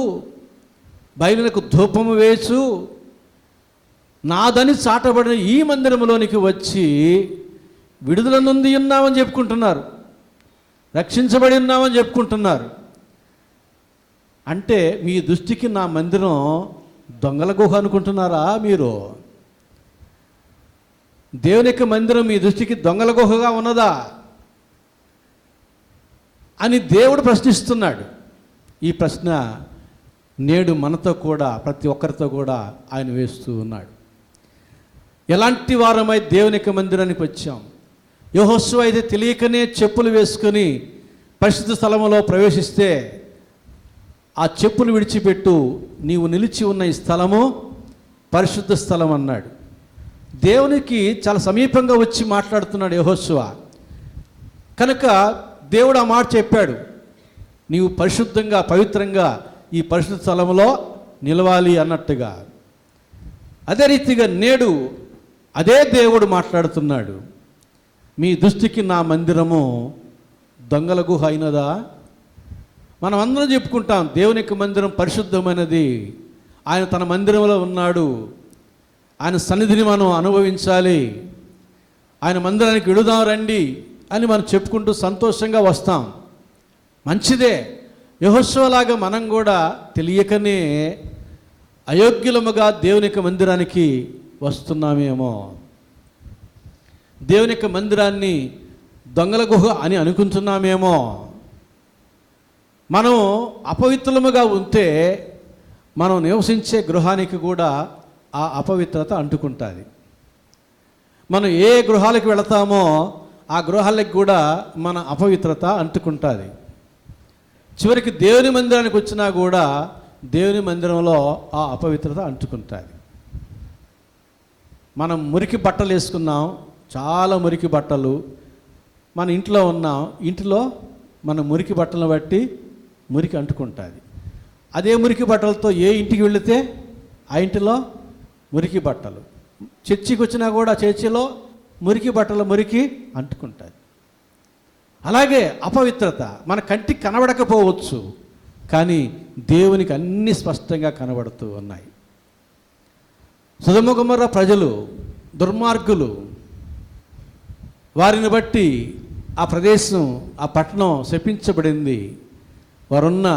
బయలులకు ధూపము వేయచు, నాదని చాటబడిన ఈ మందిరంలోనికి వచ్చి విడుదల నొంది ఉన్నామని చెప్పుకుంటున్నారు, రక్షించబడి ఉన్నామని చెప్పుకుంటున్నారు. అంటే మీ దృష్టికి నా మందిరం దొంగల గుహ అనుకుంటున్నారా మీరు? దేవుని యొక్క మందిరం మీ దృష్టికి దొంగల గుహగా ఉన్నదా? అని దేవుడు ప్రశ్నిస్తున్నాడు. ఈ ప్రశ్న నేడు మనతో కూడా, ప్రతి ఒక్కరితో కూడా ఆయన వేస్తూ ఉన్నాడు. ఎలాంటి వారమై దేవుని యొక్క మందిరానికి వచ్చాం? యెహోషువ అయితే తెలియకనే చెప్పులు వేసుకొని పరిశుద్ధ స్థలములో ప్రవేశిస్తే, ఆ చెప్పులు విడిచిపెట్టు, నీవు నిలిచి ఉన్న ఈ స్థలము పరిశుద్ధ స్థలం అన్నాడు. దేవునికి చాలా సమీపంగా వచ్చి మాట్లాడుతున్నాడు యెహోషువ. కనుక దేవుడు ఆ మాట చెప్పాడు, నీవు పరిశుద్ధంగా పవిత్రంగా ఈ పరిశుద్ధ స్థలంలో నిలవాలి అన్నట్టుగా. అదే రీతిగా నేడు అదే దేవుడు మాట్లాడుతున్నాడు, మీ దృష్టికి నా మందిరము దొంగల గుహ అయినదా? మనం అందరం చెప్పుకుంటాం దేవుని యొక్క మందిరం పరిశుద్ధమైనది, ఆయన తన మందిరంలో ఉన్నాడు, ఆయన సన్నిధిని మనం అనుభవించాలి, ఆయన మందిరానికి వెళుదాం రండి అని మనం చెప్పుకుంటూ సంతోషంగా వస్తాం. మంచిదే. యెహోషువలాగా మనం కూడా తెలియకనే అయోగ్యులముగా దేవుని యొక్క మందిరానికి వస్తున్నామేమో, దేవుని యొక్క మందిరాన్ని దొంగల గుహ అని అనుకుంటున్నామేమో. మనం అపవిత్రులముగా ఉంటే మనం నివసించే గృహానికి కూడా ఆ అపవిత్రత అంటుకుంటుంది. మనం ఏ గృహాలకు వెళతామో ఆ గృహాలకు కూడా మన అపవిత్రత అంటుకుంటుంది. చివరికి దేవుని మందిరానికి వచ్చినా కూడా దేవుని మందిరంలో ఆ అపవిత్రత అంటుకుంటుంది. మనం మురికి బట్టలు వేసుకున్నాం, చాలా మురికి బట్టలు మన ఇంట్లో ఉన్నాం, ఇంటిలో మన మురికి బట్టలను బట్టి మురికి అంటుకుంటుంది. అదే మురికి బట్టలతో ఏ ఇంటికి వెళితే ఆ ఇంటిలో మురికి బట్టలు, చర్చికి వచ్చినా కూడా చర్చిలో మురికి బట్టల మురికి అంటుకుంటుంది. అలాగే అపవిత్రత మన కంటికి కనబడకపోవచ్చు, కానీ దేవునికి అన్నీ స్పష్టంగా కనబడుతూ ఉన్నాయి. సొదొమ గొమొర్రా ప్రజలు దుర్మార్గులు, వారిని బట్టి ఆ ప్రదేశం, ఆ పట్టణం శపించబడింది. వారున్న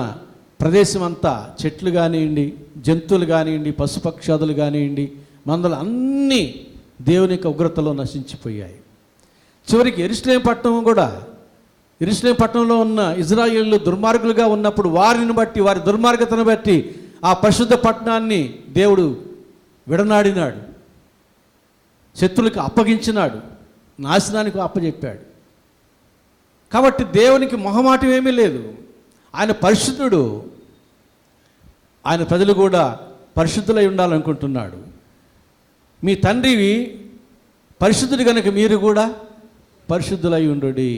ప్రదేశం అంతా చెట్లు కానివ్వండి, జంతువులు కానివ్వండి, పశుపక్షాదులు కానివ్వండి, మందలు అన్నీ దేవుని యొక్క ఉగ్రతలో నశించిపోయాయి. చివరికి యెరూషలేము పట్టణం కూడా, యెరూషలేము పట్టణంలో ఉన్న ఇజ్రాయేలు దుర్మార్గులుగా ఉన్నప్పుడు వారిని బట్టి, వారి దుర్మార్గతను బట్టి ఆ పరిశుద్ధ పట్టణాన్ని దేవుడు విడనాడినాడు, శత్రులకు అప్పగించినాడు, నాశనానికి అప్పచెప్పాడు. కాబట్టి దేవునికి మొహమాటం ఏమీ లేదు, ఆయన పరిశుద్ధుడు. ఆయన ప్రజలు కూడా పరిశుద్ధులై ఉండాలనుకుంటున్నాడు. మీ తండ్రివి పరిశుద్ధుడు కనుక మీరు కూడా పరిశుద్ధులై ఉండుడి.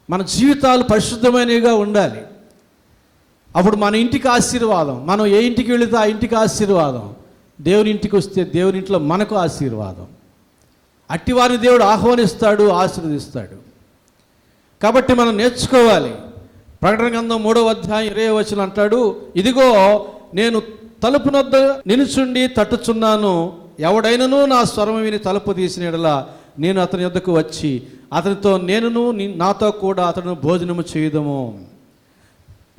మన జీవితాలు పరిశుద్ధమైనవిగా ఉండాలి. అప్పుడు మన ఇంటికి ఆశీర్వాదం, మనం ఏ ఇంటికి వెళితే ఆ ఇంటికి ఆశీర్వాదం, దేవుని ఇంటికి వస్తే దేవుని ఇంట్లో మనకు ఆశీర్వాదం. అట్టివారిని దేవుడు ఆహ్వానిస్తాడు, ఆశీర్వదిస్తాడు. కాబట్టి మనం నేర్చుకోవాలి. ప్రకటన గ్రంథం 3వ అధ్యాయం 20వ వచనం అంటాడు, ఇదిగో నేను తలుపు నొద్ద నిలుచుండి తట్టుచున్నాను, ఎవడైనను నా స్వరం విని తలుపు తీసిన యెడల నేను అతని యొద్దకు వచ్చి అతనితో నేనును నాతో కూడా అతను భోజనము చేయుదము.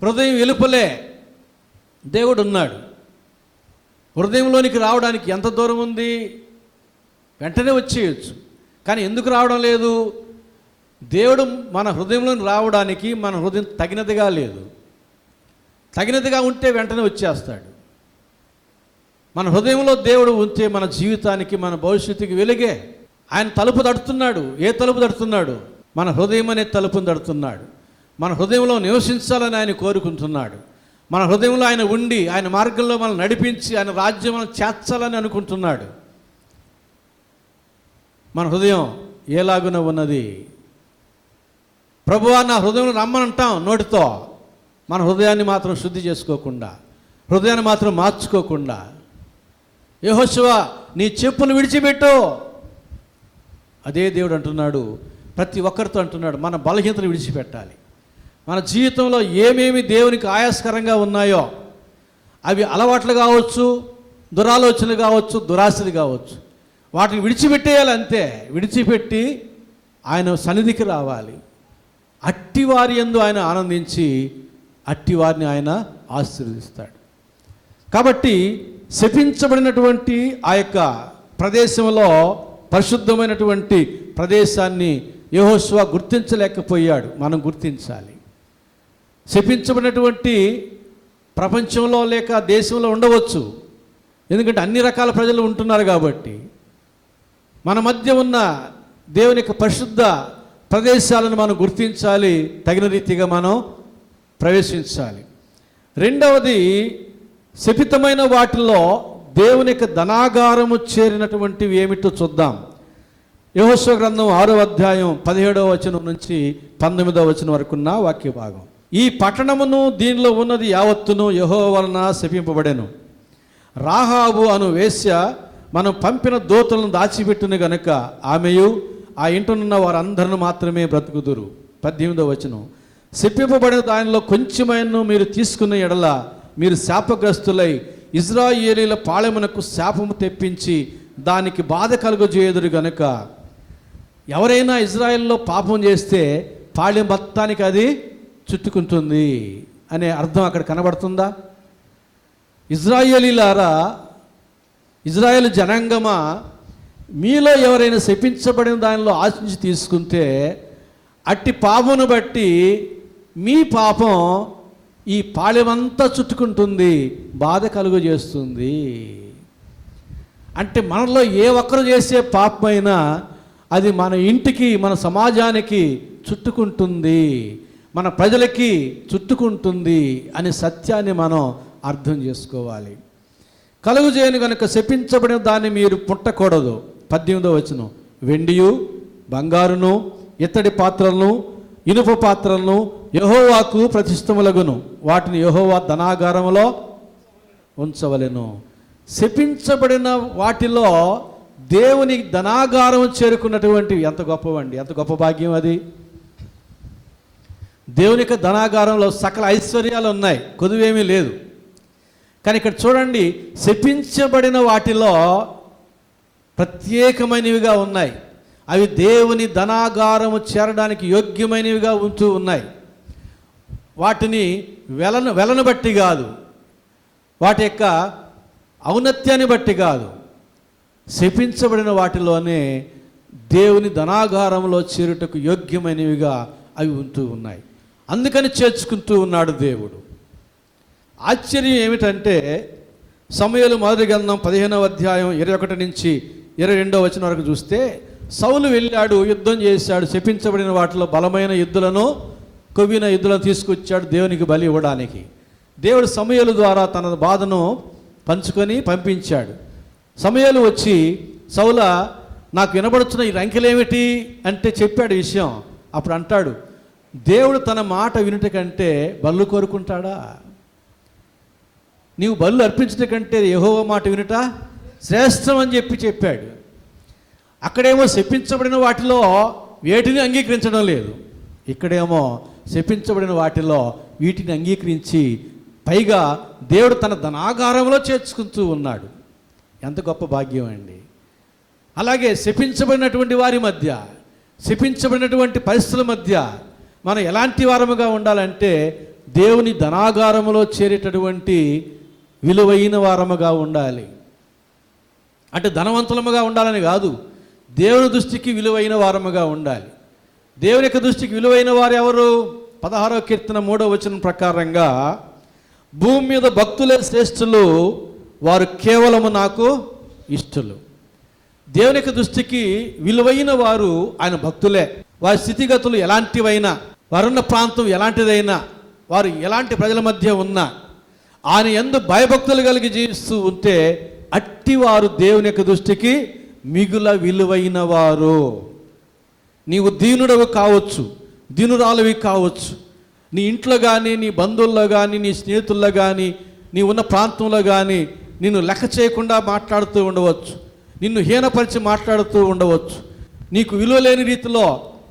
హృదయం వెలుపలే దేవుడు ఉన్నాడు. హృదయంలోనికి రావడానికి ఎంత దూరం ఉంది? వెంటనే వచ్చేయచ్చు. కానీ ఎందుకు రావడం లేదు? దేవుడు మన హృదయంలోకి రావడానికి మన హృదయం తగినదిగా లేదు. తగినదిగా ఉంటే వెంటనే వచ్చేస్తాడు. మన హృదయంలో దేవుడు ఉంటే మన జీవితానికి, మన భవిష్యత్తుకి వెలుగే. ఆయన తలుపు తడుతున్నాడు. ఏ తలుపు తడుతున్నాడు? మన హృదయం అనే తలుపును తడుతున్నాడు. మన హృదయంలో నివసించాలని ఆయన కోరుకుంటున్నాడు. మన హృదయంలో ఆయన ఉండి ఆయన మార్గంలో మనం నడిపించి ఆయన రాజ్యం మనం చేర్చాలని అనుకుంటున్నాడు. మన హృదయం ఏలాగున ఉన్నది? ప్రభువా నా హృదయంలో రమ్మనంటాం నోటితో, మన హృదయాన్ని మాత్రం శుద్ధి చేసుకోకుండా, హృదయాన్ని మాత్రం మార్చుకోకుండా, యెహోషువ నీ చెప్పులు విడిచిపెట్టు. అదే దేవుడు అంటున్నాడు, ప్రతి ఒక్కరితో అంటున్నాడు, మన బలహీనతలు విడిచిపెట్టాలి. మన జీవితంలో ఏమేమి దేవునికి ఆయాస్కరంగా ఉన్నాయో, అవి అలవాట్లు కావచ్చు, దురాలోచనలు కావచ్చు, దురాశలు కావచ్చు, వాటిని విడిచిపెట్టేయాలి. అంతే. విడిచిపెట్టి ఆయన సన్నిధికి రావాలి. అట్టివారి యందు ఆయన ఆనందించి అట్టివారిని ఆయన ఆశీర్వదిస్తాడు. కాబట్టి శపించబడినటువంటి ఆ యొక్క ప్రదేశంలో, పరిశుద్ధమైనటువంటి ప్రదేశాన్ని యెహోషువ గుర్తించలేకపోయాడు. మనం గుర్తించాలి. శపించబడినటువంటి ప్రపంచంలో లేక దేశంలో ఉండవచ్చు, ఎందుకంటే అన్ని రకాల ప్రజలు ఉంటున్నారు కాబట్టి. మన మధ్య ఉన్న దేవుని యొక్క పరిశుద్ధ ప్రదేశాలను మనం గుర్తించాలి, తగిన రీతిగా మనం ప్రవేశించాలి. రెండవది, శపితమైన వాటిలో దేవుని యొక్క ధనాగారము చేరినటువంటివి ఏమిటో చూద్దాం. యెహోషువ గ్రంథం 6వ అధ్యాయం 17వ వచనం నుంచి 19వ వచనం వరకున్న వాక్య భాగం. ఈ పట్టణమును దీనిలో ఉన్నది యావత్తును యెహోవా వలన శపింపబడెను. రాహాబు అను వేశ్య మనం పంపిన దూతలను దాచిపెట్టును గనుక ఆమెయు ఆ ఇంటనున్న వారందరూ మాత్రమే బ్రతుకుదురు. 18వ వచనం. శపింపబడిన దానిలో కొంచెమైనా మీరు తీసుకున్న ఎడల మీరు శాపగ్రస్తులై ఇజ్రాయేలీల పాళెమునకు శాపము తెప్పించి దానికి బాధ కలుగజేయుదురు గనుక. ఎవరైనా ఇజ్రాయెల్లో పాపం చేస్తే పాళెం మొత్తానికి అది చుట్టుకుంటుంది అనే అర్థం అక్కడ కనబడుతుందా? ఇజ్రాయేలీలారా, ఇజ్రాయేల్ జనాంగమా, మీలో ఎవరైనా శపించబడిన దానిలో ఆశించి తీసుకుంటే అట్టి పాపమును బట్టి మీ పాపం ఈ పాళెమంతా చుట్టుకుంటుంది, బాధ కలుగజేస్తుంది. అంటే మనలో ఏ ఒక్కరు చేసే పాపమైనా అది మన ఇంటికి, మన సమాజానికి చుట్టుకుంటుంది, మన ప్రజలకి చుట్టుకుంటుంది అనే సత్యాన్ని మనం అర్థం చేసుకోవాలి. కలుగుజేయను కనుక శపించబడిన దాన్ని మీరు పుట్టకూడదు. 18వ వచనం. వెండియు బంగారును ఇత్తడి పాత్రలను ఇనుప పాత్రలను యెహోవాకు ప్రతిష్టములగును, వాటిని యెహోవా ధనాగారములో ఉంచవలెను. శపించబడిన వాటిలో దేవుని ధనాగారం చేరుకున్నటువంటివి ఎంత గొప్పవండి, ఎంత గొప్ప భాగ్యం అది. దేవుని యొక్క ధనాగారంలో సకల ఐశ్వర్యాలు ఉన్నాయి, కొదువేమీ లేదు. కానీ ఇక్కడ చూడండి, శపించబడిన వాటిలో ప్రత్యేకమైనవిగా ఉన్నాయి. అవి దేవుని ధనాగారము చేరడానికి యోగ్యమైనవిగా ఉంటూ ఉన్నాయి. వాటిని వెలను బట్టి కాదు, వాటి యొక్క ఔన్నత్యాన్ని బట్టి కాదు, శపించబడిన వాటిలోనే దేవుని ధనాగారంలో చేరుటకు యోగ్యమైనవిగా అవి ఉంటూ ఉన్నాయి. అందుకని చేర్చుకుంటూ ఉన్నాడు దేవుడు. ఆశ్చర్యం ఏమిటంటే, సమూయేలు మొదటి గ్రంథం 15వ అధ్యాయం 21 నుంచి 22వ వచనం వరకు చూస్తే, సౌలు వెళ్ళాడు, యుద్ధం చేశాడు, శపించబడిన వాటిలో బలమైన యుద్ధులను, కొవ్విన యుద్ధులను తీసుకొచ్చాడు దేవునికి బలి ఇవ్వడానికి. దేవుడు సమూయేలు ద్వారా తన బాధను పంచుకొని పంపించాడు. సమూయేలు వచ్చి, సౌలా, నాకు వినబడుతున్న ఈ రంకెలేమిటి అంటే చెప్పాడు విషయం. అప్పుడు అంటాడు, దేవుడు తన మాట వినుట కంటే బళ్ళు కోరుకుంటాడా? నీవు బళ్ళు అర్పించట కంటే యెహోవా మాట వినుట శ్రేష్టం అని చెప్పాడు. అక్కడేమో శపించబడిన వాటిలో వేటిని అంగీకరించడం లేదు, ఇక్కడేమో శపించబడిన వాటిలో వీటిని అంగీకరించి పైగా దేవుడు తన ధనాగారంలో చేర్చుకుంటూ ఉన్నాడు. ఎంత గొప్ప భాగ్యం అండి. అలాగే శపించబడినటువంటి వారి మధ్య, శపించబడినటువంటి పరిస్థితుల మధ్య మనం ఎలాంటి వారముగా ఉండాలంటే, దేవుని ధనాగారములో చేరేటటువంటి విలువైన వారముగా ఉండాలి. అంటే ధనవంతులముగా ఉండాలని కాదు, దేవుని దృష్టికి విలువైన వారముగా ఉండాలి. దేవుని యొక్క దృష్టికి విలువైన వారు ఎవరు? 16వ కీర్తన 3వ వచనం ప్రకారంగా, భూమి మీద భక్తులే శ్రేష్ఠులు, వారు కేవలము నాకు ఇష్టలు. దేవుని యొక్క దృష్టికి విలువైన వారు ఆయన భక్తులే. వారి స్థితిగతులు ఎలాంటివైనా, వారున్న ప్రాంతం ఎలాంటిదైనా, వారు ఎలాంటి ప్రజల మధ్య ఉన్నా ఆయన యందు భయభక్తులు కలిగి జీవిస్తూ ఉంటే అట్టి వారు దేవుని యొక్క దృష్టికి మిగుల విలువైన వారు. నీవు దీనుడవి కావచ్చు, దీనురాలువి కావచ్చు, నీ ఇంట్లో కానీ, నీ బంధువుల్లో కానీ, నీ స్నేహితుల్లో కానీ, నీ ఉన్న ప్రాంతంలో కానీ నిన్ను లెక్క చేయకుండా మాట్లాడుతూ ఉండవచ్చు, నిన్ను హీనపరిచి మాట్లాడుతూ ఉండవచ్చు, నీకు విలువ లేని రీతిలో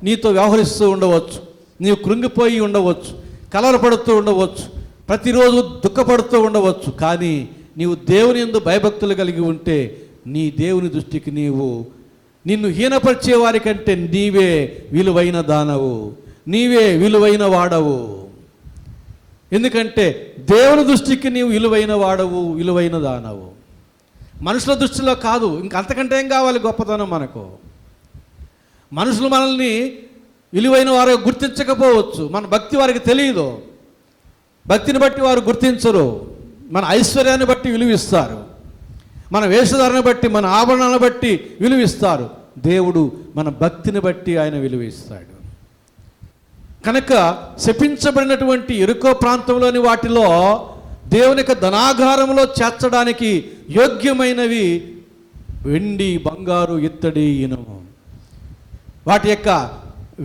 నీతో వ్యవహరిస్తూ ఉండవచ్చు, నీవు కృంగిపోయి ఉండవచ్చు, కలవరపడుతూ ఉండవచ్చు, ప్రతిరోజు దుఃఖపడుతూ ఉండవచ్చు. కానీ నీవు దేవుని యందు భయభక్తులు కలిగి ఉంటే నీ దేవుని దృష్టికి నిన్ను హీనపరిచే వారి కంటే నీవే విలువైన దానవు, నీవే విలువైన వాడవు. ఎందుకంటే దేవుని దృష్టికి నీవు విలువైన వాడవు, విలువైన దానవు. మనుషుల దృష్టిలో కాదు. ఇంకంతకంటే ఏం కావాలి గొప్పతనం మనకు? మనుషులు మనల్ని విలువైన వారు గుర్తించకపోవచ్చు, మన భక్తి వారికి తెలియదు. భక్తిని బట్టి వారు గుర్తించరు. మన ఐశ్వర్యాన్ని బట్టి విలువిస్తారు, మన వేషధారణ బట్టి, మన ఆభరణాలను బట్టి విలువిస్తారు. దేవుడు మన భక్తిని బట్టి ఆయన విలువిస్తాడు. కనుక శపించబడినటువంటి ఎరుకో ప్రాంతంలోని వాటిలో దేవుని యొక్క ధనాగారంలో చేర్చడానికి యోగ్యమైనవి వెండి, బంగారు, ఇత్తడి, ఇనుము. వాటి యొక్క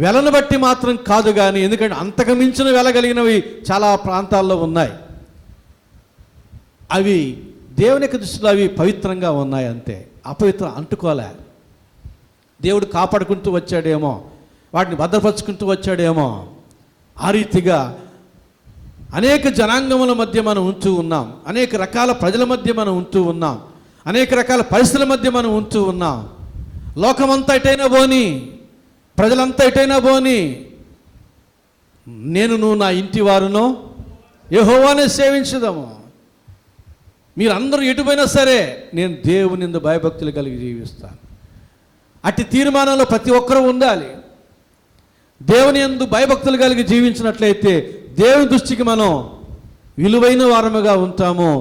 వెలను బట్టి మాత్రం కాదు కానీ, ఎందుకంటే అంతకు మించిన వెల కలిగినవి చాలా ప్రాంతాల్లో ఉన్నాయి. అవి దేవుని యొక్క దృష్టిలో అవి పవిత్రంగా ఉన్నాయి, అంతే. అపవిత్రం అంటుకోలే. దేవుడు కాపాడుకుంటూ వచ్చాడేమో, వాటిని భద్రపరుచుకుంటూ వచ్చాడేమో. ఆ రీతిగా అనేక జనాంగముల మధ్య మనం ఉంటూ ఉన్నాం, అనేక రకాల ప్రజల మధ్య మనం ఉంటూ ఉన్నాం, అనేక రకాల పరిస్థితుల మధ్య మనం ఉంటూ ఉన్నాం. లోకమంతా ఎటైనా పోని, ప్రజలంతా ఎటైనా పోని, నువ్వు నా ఇంటి వారును యెహోవానే సేవించుదాము. మీరందరూ ఎటుపోయినా సరే నేను దేవుని యందు భయభక్తులు కలిగి జీవిస్తాను. అట్టి తీర్మానంలో ప్రతి ఒక్కరూ ఉండాలి. దేవుని యందు భయభక్తులు కలిగి జీవించినట్లయితే దేవుని దృష్టికి మనం విలువైన వారముగా ఉంటాము.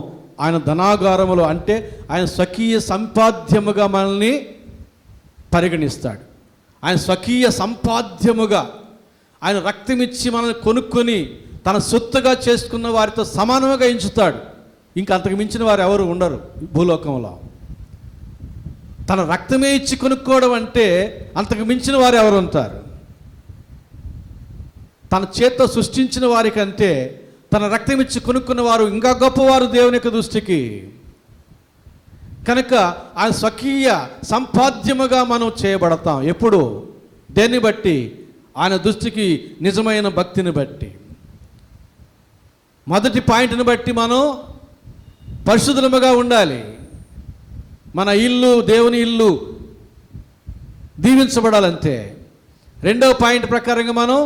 ఆయన ధనాగారములు అంటే ఆయన స్వకీయ సంపాద్యముగా మనల్ని పరిగణిస్తాడు. ఆయన స్వకీయ సంపాద్యముగా ఆయన రక్తమిచ్చి మనల్ని కొనుక్కొని తన సొత్తుగా చేసుకున్న వారితో సమానముగా ఎంచుతాడు. ఇంకా అంతకు మించిన వారు ఎవరు ఉండరు భూలోకంలో. తన రక్తమే ఇచ్చి కొనుక్కోవడం అంటే అంతకు మించిన వారు ఎవరు ఉంటారు? తన చేత్తో సృష్టించిన వారికంటే తన రక్తం ఇచ్చి కొనుక్కున్న వారు ఇంకా గొప్పవారు దేవుని యొక్క దృష్టికి. కనుక ఆయన స్వకీయ సంపాద్యముగా మనం చేయబడతాం. ఎప్పుడు? దేన్ని బట్టి? ఆయన దృష్టికి నిజమైన భక్తిని బట్టి. మొదటి పాయింట్ని బట్టి మనం పరిశుద్ధముగా ఉండాలి. మన ఇల్లు దేవుని ఇల్లు దీవించబడాలంతే. రెండవ పాయింట్ ప్రకారంగా మనం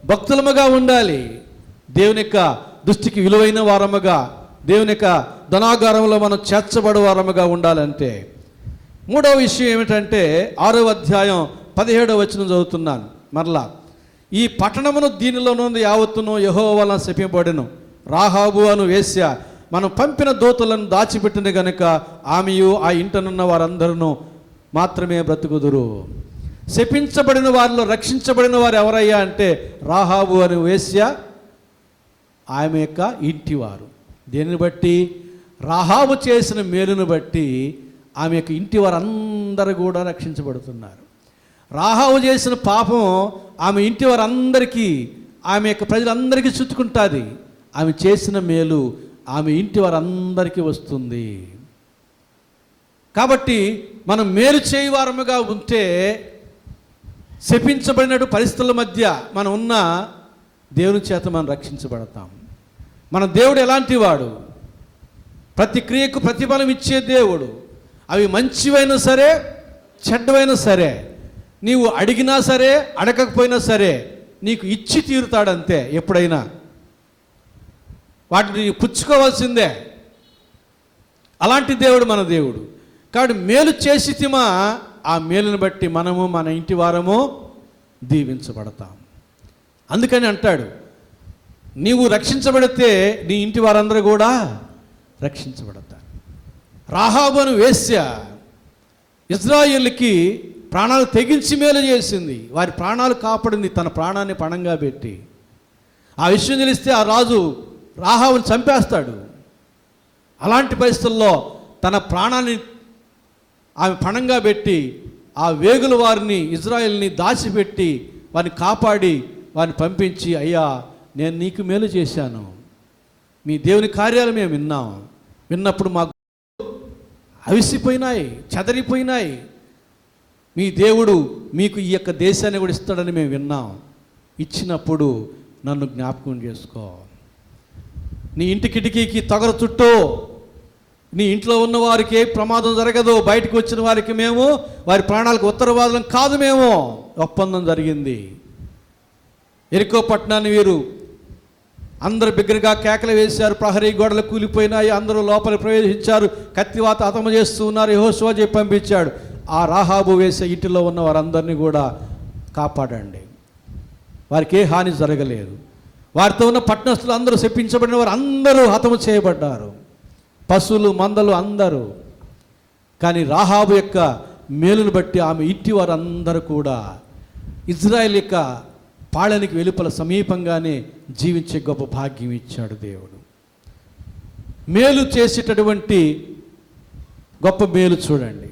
భక్తులముగా ఉండాలి. దేవుని యొక్క దృష్టికి విలువైన వారముగా, దేవుని యొక్క ధనాగారంలో మనం చేర్చబడే వారముగా ఉండాలంటే. మూడవ విషయం ఏమిటంటే 6వ అధ్యాయం 17వ వచనం చదువుతున్నాను మరలా. ఈ పట్టణమును దీనిలోనుంది యావత్తును యెహోవా వలన శపింపబడెను. రాహాబు అను వేశ్య మనం పంపిన దూతలను దాచిపెట్టిన గనుక ఆమెయు ఆ ఇంటనున్న వారందరూ మాత్రమే బ్రతుకుదురు. శపించబడిన వారిలో రక్షించబడిన వారు ఎవరయ్యా అంటే రాహాబు అను వేశ్య, ఆమె యొక్క ఇంటివారు. దేనిని బట్టి? రాహాబు చేసిన మేలును బట్టి ఆమె యొక్క ఇంటి వారందరూ కూడా రక్షించబడుతున్నారు. రాహాబు చేసిన పాపం ఆమె ఇంటి వారందరికీ, ఆమె యొక్క ప్రజలందరికీ చుట్టుకుంటుంది. ఆమె చేసిన మేలు ఆమె ఇంటి వారందరికీ వస్తుంది. కాబట్టి మనం మేలు చేయవారముగా ఉంటే శపించబడినట్టు పరిస్థితుల మధ్య మనం ఉన్న దేవుని చేత మనం రక్షించబడతాం. మన దేవుడు ఎలాంటి వాడు? ప్రతి క్రియకు ప్రతిఫలం ఇచ్చే దేవుడు. అవి మంచివైనా సరే చెడ్డవైనా సరే, నీవు అడిగినా సరే అడగకపోయినా సరే నీకు ఇచ్చి తీరుతాడంతే. ఎప్పుడైనా వాటిని పుచ్చుకోవాల్సిందే. అలాంటి దేవుడు మన దేవుడు. కాబట్టి మేలు చేసితిమా, ఆ మేలును బట్టి మనము మన ఇంటి వారము దీవించబడతాం. అందుకని అంటాడు, నీవు రక్షించబడితే నీ ఇంటి వారందరూ కూడా రక్షించబడతారు. రాహాబు అను వేశ్య ఇజ్రాయేలుకి ప్రాణాలు తెగించి మేలు చేసింది. వారి ప్రాణాలు కాపాడింది తన ప్రాణాన్ని పణంగా పెట్టి. ఆ విషయం తెలిస్తే ఆ రాజు రాహాబుని చంపేస్తాడు. అలాంటి పరిస్థితుల్లో తన ప్రాణాన్ని ఆమె పణంగా పెట్టి ఆ వేగుల వారిని, ఇజ్రాయేల్ని దాచిపెట్టి వారిని కాపాడి వారిని పంపించి, అయ్యా నేను నీకు మేలు చేశాను, మీ దేవుని కార్యాలు మేము విన్నాం, విన్నప్పుడు మాకు అవిసిపోయినాయి, చెదరిపోయినాయి, మీ దేవుడు మీకు ఈ యొక్క దేశాన్ని కూడా ఇస్తాడని మేము విన్నాం, ఇచ్చినప్పుడు నన్ను జ్ఞాపకం చేసుకో, నీ ఇంటి కిటికీకి తగర చుట్టూ, నీ ఇంట్లో ఉన్న వారికి ఏ ప్రమాదం జరగదు, బయటకు వచ్చిన వారికి మేము వారి ప్రాణాలకు ఉత్తరవాదం కాదు, మేము ఒప్పందం జరిగింది. ఎరికో పట్టణాన్ని వీరు అందరూ బిగ్గరగా కేకలు వేశారు, ప్రహరీ గోడలు కూలిపోయినాయి, అందరూ లోపల ప్రవేశించారు, కత్తివాత హతము చేస్తూ ఉన్నారు. యెహోషువ చెప్పి పంపించాడు, ఆ రాహాబు వేసే ఇంటిలో ఉన్న వారందరినీ కూడా కాపాడండి. వారికి ఏ హాని జరగలేదు. వారితో ఉన్న పట్టణస్థులు అందరూ శపించబడిన వారు అందరూ హతము చేయబడ్డారు, పశువులు మందలు అందరూ. కానీ రాహాబు యొక్క మేలును బట్టి ఆమె ఇంటి వారందరూ కూడా ఇజ్రాయెల్ యొక్క పాళనికి వెలుపల సమీపంగానే జీవించే గొప్ప భాగ్యం ఇచ్చాడు దేవుడు. మేలు చేసేటటువంటి గొప్ప మేలు చూడండి,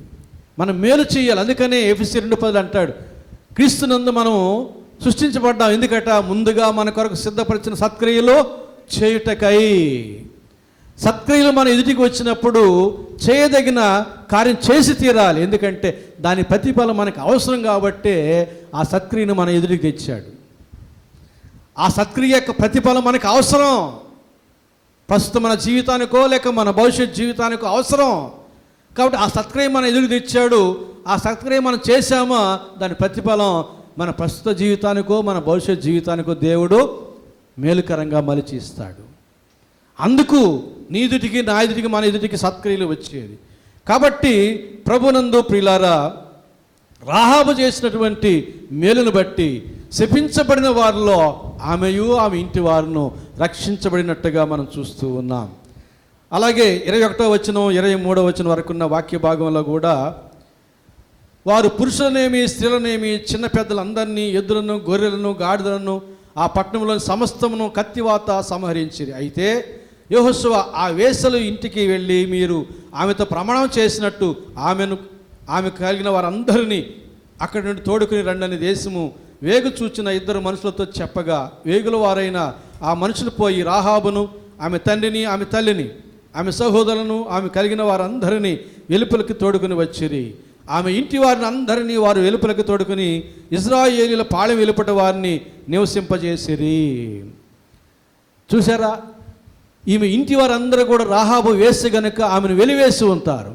మనం మేలు చేయాలి. అందుకనే ఎఫెసీ 2:10 అంటాడు, క్రీస్తునందు మనం సృష్టించబడ్డాం, ఎందుకట ముందుగా మన కొరకు సిద్ధపరిచిన సత్క్రియలు చేయుటకై. సత్క్రియలు మన ఎదుటికి వచ్చినప్పుడు చేయదగిన కార్యం చేసి తీరాలి, ఎందుకంటే దాని ప్రతిఫలం మనకు అవసరం కాబట్టే ఆ సత్క్రియను మన ఎదుటికి తెచ్చాడు. ఆ సత్క్రియ యొక్క ప్రతిఫలం మనకు అవసరం, ప్రస్తుతం మన జీవితానికో లేక మన భవిష్యత్ జీవితానికో అవసరం కాబట్టి ఆ సత్క్రియ మన ఎదుటికి తెచ్చాడు. ఆ సత్క్రియ మనం చేశామా దాని ప్రతిఫలం మన ప్రస్తుత జీవితానికో మన భవిష్యత్ జీవితానికో దేవుడు మేలుకరంగా మలిచి ఇస్తాడు. అందుకు నీ ఎదుటికి నా ఎదుటికి మన ఎదుటికి సత్క్రియలు వచ్చేది. కాబట్టి ప్రభునందు ప్రియులారా, రాహాబు చేసినటువంటి మేలును బట్టి శపించబడిన వారిలో ఆమెయు ఆమె ఇంటి వారును రక్షించబడినట్టుగా మనం చూస్తూ ఉన్నాం. అలాగే 21వ వచనం 23వ వచనం వరకున్న వాక్య భాగంలో కూడా వారు పురుషులనేమి స్త్రీలనేమి చిన్న పెద్దలందరినీ ఎద్దులను గొర్రెలను గాడిదలను ఆ పట్టణంలోని సమస్తమును కత్తివాత సంహరించిరి. అయితే యెహోషువ ఆ వేశ్యలు ఇంటికి వెళ్ళి మీరు ఆమెతో ప్రమాణం చేసినట్టు ఆమె కలిగిన వారందరినీ అక్కడి నుండి తోడుకుని రండని దేశము వేగు చూచిన 2 మనుషులతో చెప్పగా, వేగుల వారైన ఆ మనుషులు పోయి రాహాబును ఆమె తండ్రిని ఆమె తల్లిని ఆమె సహోదరులను ఆమె కలిగిన వారందరినీ వెలుపలికి తోడుకుని వచ్చిరి. ఆమె ఇంటి వారిని అందరినీ వారు వెలుపలికి తోడుకుని ఇశ్రాయేలీయుల పాళెం వెలుపట వారిని నివసింపజేసిరి. చూసారా, ఈమె ఇంటి వారందరూ కూడా రాహాబు వేసి గనుక ఆమెను వెలివేసి ఉంటారు,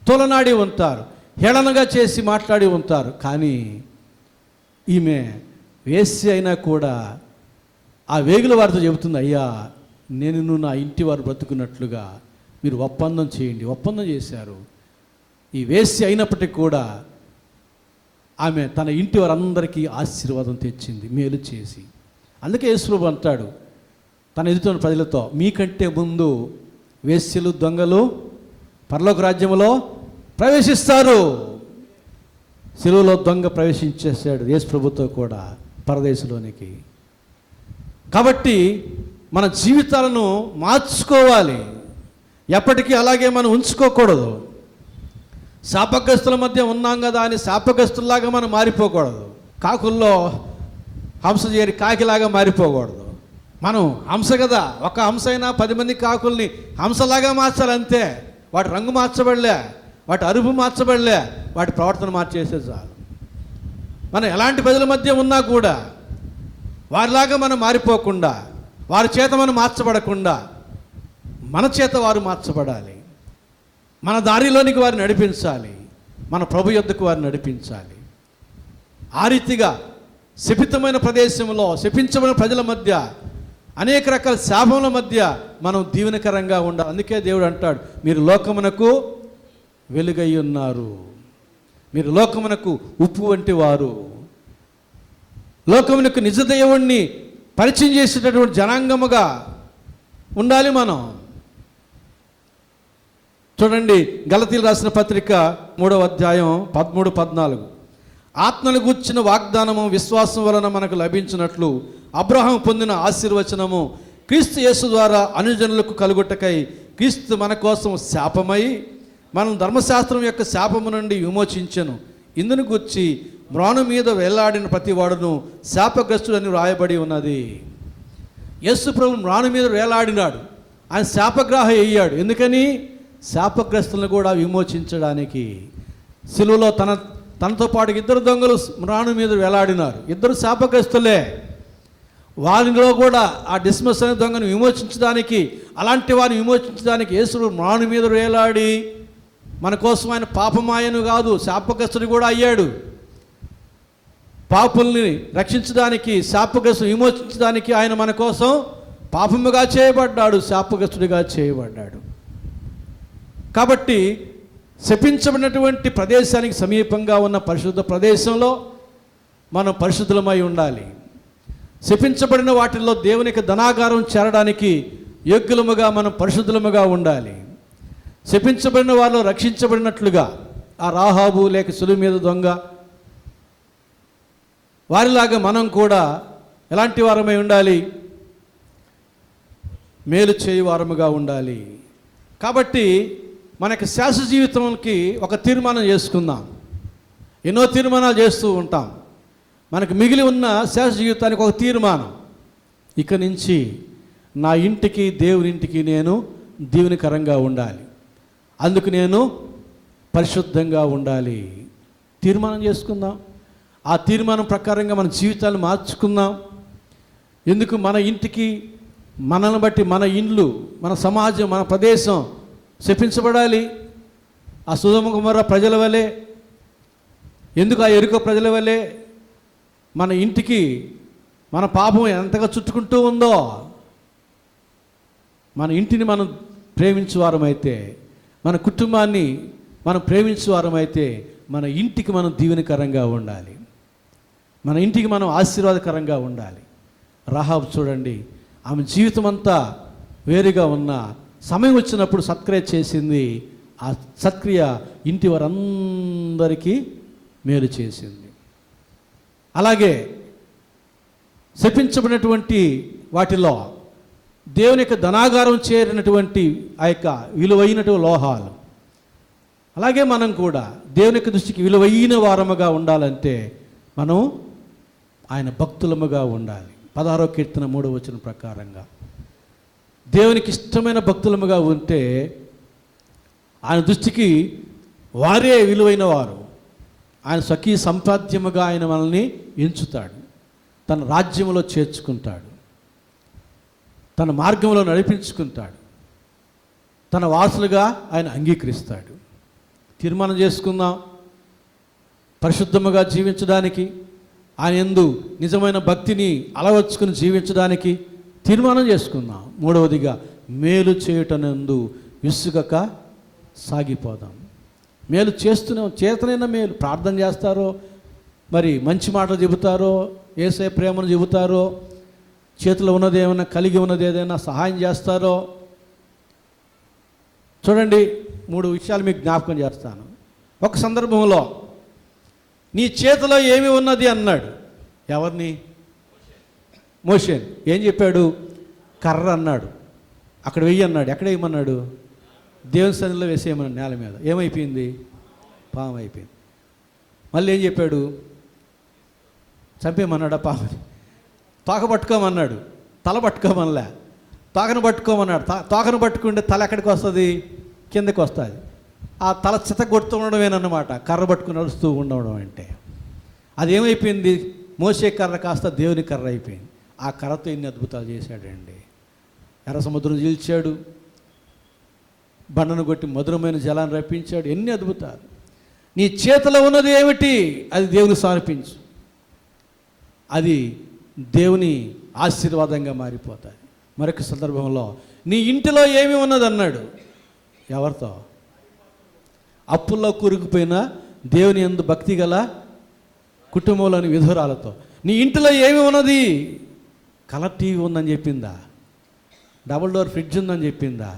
తొలనాడి ఉంటారు, హేళనగా చేసి మాట్లాడి ఉంటారు. కానీ ఈమె వేసి అయినా కూడా ఆ వేగుల వారితో చెబుతుంది, అయ్యా నేను నా ఇంటి వారు బ్రతుకున్నట్లుగా మీరు ఒప్పందం చేయండి. ఒప్పందం చేశారు. ఈ వేసి అయినప్పటికీ కూడా ఆమె తన ఇంటి వారందరికీ ఆశీర్వాదం తెచ్చింది మేలు చేసి. అందుకే యేసుప్రభువు అంటాడు తన ఎదుటి ప్రజలతో, మీకంటే ముందు వేశ్యలు దొంగలు పరలోక రాజ్యంలో ప్రవేశిస్తారు. సిలువలో దొంగ ప్రవేశించేశాడు యేసుప్రభుతో కూడా పరదేశంలోనికి. కాబట్టి మన జీవితాలను మార్చుకోవాలి, ఎప్పటికీ అలాగే మనం ఉంచుకోకూడదు. శాపగ్రస్తుల మధ్య ఉన్నాం కదా అని శాపగ్రస్తుల్లాగా మనం మారిపోకూడదు. కాకుల్లో హంస చేరి కాకిలాగా మారిపోకూడదు. మనం హంస కదా, ఒక హంస అయినా 10 మంది కాకుల్ని హంసలాగా మార్చాలి అంతే. వాటి రంగు మార్చబడలే, వాటి అరుపు మార్చబడలే, వాటి ప్రవర్తన మార్చేసే చాలు. మనం ఎలాంటి ప్రజల మధ్య ఉన్నా కూడా వారిలాగా మనం మారిపోకుండా, వారి చేత మనం మార్చబడకుండా మన చేత వారు మార్చబడాలి. మన దారిలోనికి వారిని నడిపించాలి, మన ప్రభు యొద్దకు వారిని నడిపించాలి. ఆ రీతిగా శపితమైన ప్రదేశంలో శపించబడిన ప్రజల మధ్య అనేక రకాల శాపముల మధ్య మనం దీవెనకరంగా ఉండాలి. అందుకే దేవుడు అంటాడు, మీరు లోకమునకు వెలుగై ఉన్నారు, మీరు లోకమునకు ఉప్పు వంటి వారు. లోకమునకు నిజ దేవుణ్ణి పరిచయం చేసేటటువంటి జనాంగముగా ఉండాలి మనం. చూడండి, గలతీలు రాసిన పత్రిక 3వ అధ్యాయం 13-14. ఆత్మను గూర్చిన వాగ్దానము విశ్వాసం వలన మనకు లభించినట్లు అబ్రహాము పొందిన ఆశీర్వచనము క్రీస్తు యేసు ద్వారా అనుజనులకు కలుగుటకై క్రీస్తు మన కోసం శాపమై మనం ధర్మశాస్త్రం యొక్క శాపము నుండి విమోచించెను. ఇందును గూర్చి మ్రాను మీద వేలాడిన ప్రతివాడును శాపగ్రస్తుడని రాయబడి ఉన్నది. యేసు ప్రభు మ్రాను మీద వేలాడినాడు, ఆయన శాపగ్రాహి అయ్యాడు. ఎందుకని? శాపగ్రస్తులను కూడా విమోచించడానికి. సిలువలో తనతో పాటు 2 దొంగలు మ్రాను మీద వేలాడినారు, 2 శాపగ్రస్తులే. వారిలో కూడా ఆ డిస్మస్ అనే దొంగను విమోచించడానికి, అలాంటి వారిని విమోచించడానికి యేసు మ్రాను మీద వేలాడి మన కోసం ఆయన పాపమాయను కాదు శాపగ్రస్తుడు కూడా అయ్యాడు. పాపుల్ని రక్షించడానికి, శాపగ్రస్తుని విమోచించడానికి ఆయన మన కోసం పాపముగా చేయబడ్డాడు, శాపగ్రస్తుడిగా చేయబడ్డాడు. కాబట్టి శపించబడినటువంటి ప్రదేశానికి సమీపంగా ఉన్న పరిశుద్ధ ప్రదేశంలో మనం పరిశుద్ధులమై ఉండాలి. శపించబడిన వాటిల్లో దేవునికి ధనాగారం చేరడానికి యోగ్యులముగా మనం పరిశుద్ధులముగా ఉండాలి. శపించబడిన వాళ్ళు రక్షించబడినట్లుగా ఆ రాహాబు లేక సులువు మీద దొంగ వారిలాగా మనం కూడా ఎలాంటి వారమై ఉండాలి? మేలు చేయువారముగా ఉండాలి. కాబట్టి మనకి శాశ్వత జీవితానికి ఒక తీర్మానం చేసుకుందాం. ఎన్నో తీర్మానాలు చేస్తూ ఉంటాం. మనకు మిగిలి ఉన్న శాశ్వత జీవితానికి ఒక తీర్మానం, ఇక నుంచి నా ఇంటికి దేవుని ఇంటికి నేను దీవెనకరంగా ఉండాలి, అందుకు నేను పరిశుద్ధంగా ఉండాలి. తీర్మానం చేసుకుందాం. ఆ తీర్మానం ప్రకారంగా మన జీవితాన్ని మార్చుకుందాం. ఎందుకు మన ఇంటికి, మనల్ని బట్టి మన ఇండ్లు, మన సమాజం, మన ప్రదేశం శపించబడాలి? ఆ సొదొమ గొమొర్రా ప్రజల వలె, ఎందుకు ఆ యెరికో ప్రజల వలె మన ఇంటికి మన పాపం ఎంతగా చుట్టుకుంటూ ఉందో, మన ఇంటిని మనం ప్రేమించువారమైతే, మన కుటుంబాన్ని మనం ప్రేమించువారమైతే మన ఇంటికి మనం దీవెనకరంగా ఉండాలి, మన ఇంటికి మనం ఆశీర్వాదకరంగా ఉండాలి. రాహాబు చూడండి, ఆమె జీవితం అంతా వేరుగా ఉన్న సమయం వచ్చినప్పుడు సత్క్రియ చేసింది. ఆ సత్క్రియ ఇంటి వారందరికీ మేలు చేసింది. అలాగే శపించబడినటువంటి వాటిలో దేవుని యొక్క ధనాగారం చేరినటువంటి ఆ యొక్క విలువైనటువంటి లోహాలు, అలాగే మనం కూడా దేవుని యొక్క దృష్టికి విలువైన వారముగా ఉండాలంటే మనం ఆయన భక్తులముగా ఉండాలి. 16వ కీర్తన 3వ వచనం ప్రకారంగా దేవునికి ఇష్టమైన భక్తులముగా ఉంటే ఆయన దృష్టికి వారే విలువైన వారు. ఆయన స్వకీయ సంపాద్యముగా ఆయన మనల్ని ఎంచుతాడు, తన రాజ్యంలో చేర్చుకుంటాడు, తన మార్గంలో నడిపించుకుంటాడు, తన వారసులుగా ఆయన అంగీకరిస్తాడు. తీర్మానం చేసుకుందాం పరిశుద్ధముగా జీవించడానికి, ఆయన యందు నిజమైన భక్తిని అలవర్చుకుని జీవించడానికి తీర్మానం చేసుకుందాం. మూడవదిగా మేలు చేయుటనందు విసుగక సాగిపోదాం. మేలు చేతనైనా మేలు ప్రార్థన చేస్తారో, మరి మంచి మాటలు చెబుతారో, యేసయ్య ప్రేమను చెబుతారో, చేతిలో ఉన్నది ఏమైనా కలిగి ఉన్నది ఏదైనా సహాయం చేస్తారో. చూడండి, 3 విషయాలు మీకు జ్ఞాపకం చేస్తాను. ఒక సందర్భంలో నీ చేతిలో ఏమి ఉన్నది అన్నాడు. ఎవరిని? మోషేని. ఏం చెప్పాడు? కర్ర అన్నాడు. అక్కడ వెయ్యి అన్నాడు. ఎక్కడ వేయమన్నాడు? దేవుని సన్నిధిలో వేసేయమన్నాడు. నేల మీద ఏమైపోయింది? పాము అయిపోయింది. మళ్ళీ ఏం చెప్పాడు? చంపేయమన్నాడు ఆ పాముని. తోక పట్టుకోమన్నాడు, తల పట్టుకోమనలే. తోకను పట్టుకోమన్నాడు. తోకను పట్టుకుంటే తల ఎక్కడికి వస్తుంది? కిందకి వస్తుంది. ఆ తల చిత కొడుతూ ఉండడమేనన్నమాట కర్ర పట్టుకుని నడుస్తూ ఉండడం అంటే. అదేమైపోయింది? మోసే కర్ర కాస్త దేవుని కర్ర అయిపోయింది. ఆ కర్రతో ఎన్ని అద్భుతాలు చేశాడండి. ఎర్ర సముద్రం చీల్చాడు, బండను కొట్టి మధురమైన జలాన్ని రప్పించాడు. ఎన్ని అద్భుతాలు. నీ చేతిలో ఉన్నది ఏమిటి? అది దేవునికి సమర్పించు. అది దేవుని ఆశీర్వాదంగా మారిపోతుంది. మరొక సందర్భంలో నీ ఇంటిలో ఏమి ఉన్నది అన్నాడు. ఎవరితో? అప్పుల్లో కూరుకుపోయిన దేవుని యందు భక్తి గల కుటుంబంలోని విధురాలతో. నీ ఇంటిలో ఏమి ఉన్నది? కలర్ టీవీ ఉందని చెప్పిందా? డబుల్ డోర్ ఫ్రిడ్జ్ ఉందని చెప్పిందా?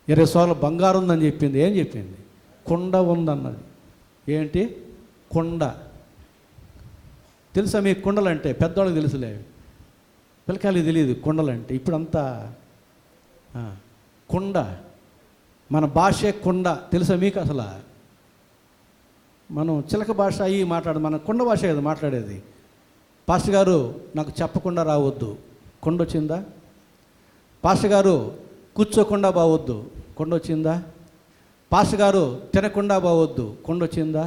20 సోల బంగారం ఉందని చెప్పింది. ఏం చెప్పింది? కుండ ఉందన్నది. ఏంటి? కుండ. తెలుసా మీకు కుండలంటే? పెద్దవాళ్ళకి తెలుసులే, పిల్లకాయలకి తెలియదు కుండలంటే. ఇప్పుడంతా కుండ, మన భాషే కుండ. తెలుసా మీకు? అసలు మనం చిలక భాష అయ్యి మన కుండ భాష కదా మాట్లాడేది. పాస్టర్ గారు నాకు చెప్పకుండా రావద్దు, కొండ వచ్చిందా? పాస్టర్ గారు కూర్చోకుండా బావద్దు, కొండ వచ్చిందా? పాస్టర్ గారు తినకుండా బావద్దు, కొండ వచ్చిందా?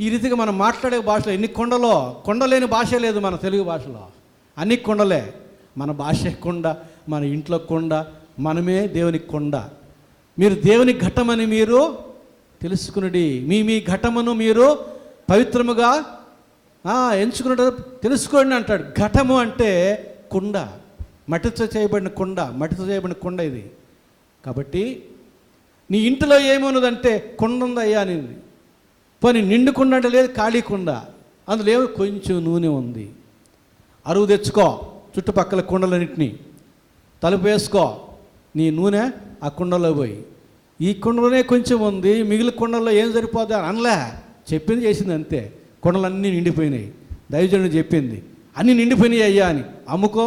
ఈ రీతిగా మనం మాట్లాడే భాషలో ఎన్ని కొండలో, కొండలేని భాషే లేదు మన తెలుగు భాషలో. అన్ని కొండలే. మన భాషే కొండ, మన ఇంట్లో కొండ, మనమే దేవునికి కొండ. మీరు దేవుని ఘటమని మీరు తెలుసుకున్నది, మీ ఘటమును మీరు పవిత్రముగా ఎంచుకున్నట్టు తెలుసుకోండి అంటాడు. ఘటము అంటే కుండ, మట్టితో చేయబడిన కుండ, మట్టితో చేయబడిన కుండ ఇది. కాబట్టి నీ ఇంటిలో ఏమున్నదంటే కుండ ఉందయ్యా అని. పోనీ నిండు కుండ అంటే లేదు, ఖాళీ కుండ, అందులో ఏమో కొంచెం నూనె ఉంది. అరువు తెచ్చుకో, చుట్టుపక్కల కుండలన్నింటినీ తలుపు వేసుకో, నీ నూనె ఆ కుండలో పోయి, ఈ కుండలోనే కొంచెం ఉంది, మిగిలిన కుండల్లో ఏం సరిపోద్ది అని అనలే, చెప్పింది చేసింది అంతే. కుండలన్నీ నిండిపోయినాయి. దైవజనుడు చెప్పింది అన్నీ నిండిపోయినాయి అయ్యా అని, అమ్ముకో,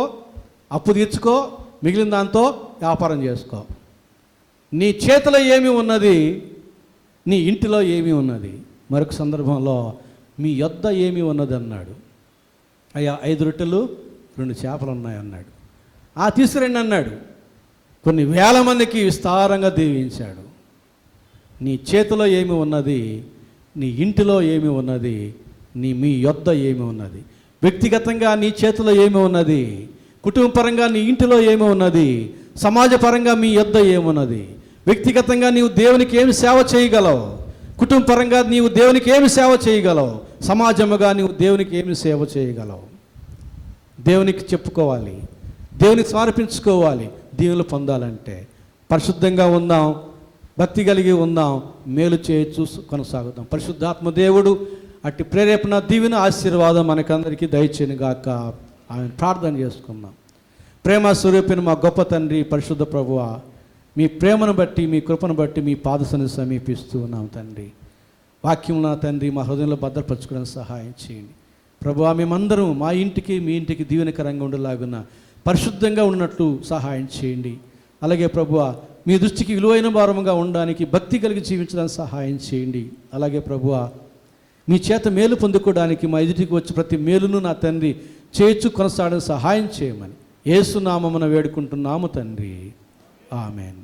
అప్పు తీర్చుకో, మిగిలిన దాంతో వ్యాపారం చేసుకో. నీ చేతిలో ఏమి ఉన్నది, నీ ఇంటిలో ఏమి ఉన్నది. మరొక సందర్భంలో మీ యొద్ద ఏమి ఉన్నది అన్నాడు. అయ్యా 5 రొట్టెలు 2 చేపలు ఉన్నాయన్నాడు. తీసుకురండి అన్నాడు. కొన్ని వేల మందికి విస్తారంగా దీవించాడు. నీ చేతిలో ఏమి ఉన్నది, నీ ఇంటిలో ఏమి ఉన్నది, మీ యొద్ద ఏమి ఉన్నది. వ్యక్తిగతంగా నీ చేతిలో ఏమి ఉన్నది, కుటుంబపరంగా నీ ఇంటిలో ఏమి ఉన్నది, సమాజపరంగా మీ యొద్ద ఏమున్నది. వ్యక్తిగతంగా నీవు దేవునికి ఏమి సేవ చేయగలవు, కుటుంబపరంగా నీవు దేవునికి ఏమి సేవ చేయగలవు, సమాజముగా నీవు దేవునికి ఏమి సేవ చేయగలవు. దేవునికి చెప్పుకోవాలి, దేవునికి సమర్పించుకోవాలి. దీవులు పొందాలంటే పరిశుద్ధంగా ఉందాం, భక్తి కలిగి ఉందాం, మేలు చేయొచ్చు కొనసాగుదాం. పరిశుద్ధాత్మ దేవుడు అట్టి ప్రేరేపణ, దీవెన, ఆశీర్వాదం మనకందరికీ దయచేయను గాక. ఆయన ప్రార్థన చేసుకుందాం. ప్రేమ స్వరూపిన మా గొప్ప తండ్రి, పరిశుద్ధ ప్రభువా, మీ ప్రేమను బట్టి, మీ కృపను బట్టి మీ పాదసన్ని సమీపిస్తూ ఉన్నాం తండ్రి. వాక్యం నా తండ్రి మా హృదయంలో భద్రపరచుకోవడానికి సహాయం చేయండి ప్రభువా. మేమందరం మా ఇంటికి మీ ఇంటికి దీవెనకరంగా ఉండేలాగున పరిశుద్ధంగా ఉన్నట్లు సహాయం చేయండి. అలాగే ప్రభువా, మీ దృష్టికి విలువైన భారముగా ఉండడానికి, భక్తి కలిగి జీవించడానికి సహాయం చేయండి. అలాగే ప్రభువా, మీ చేత మేలు పొందుకోవడానికి మా ఎదుటికి వచ్చి ప్రతి మేలును నా తండ్రి చేయొచ్చు కొనసాగడానికి సహాయం చేయమని యేసు నామమున వేడుకుంటున్నాము తండ్రి. ఆమెన్.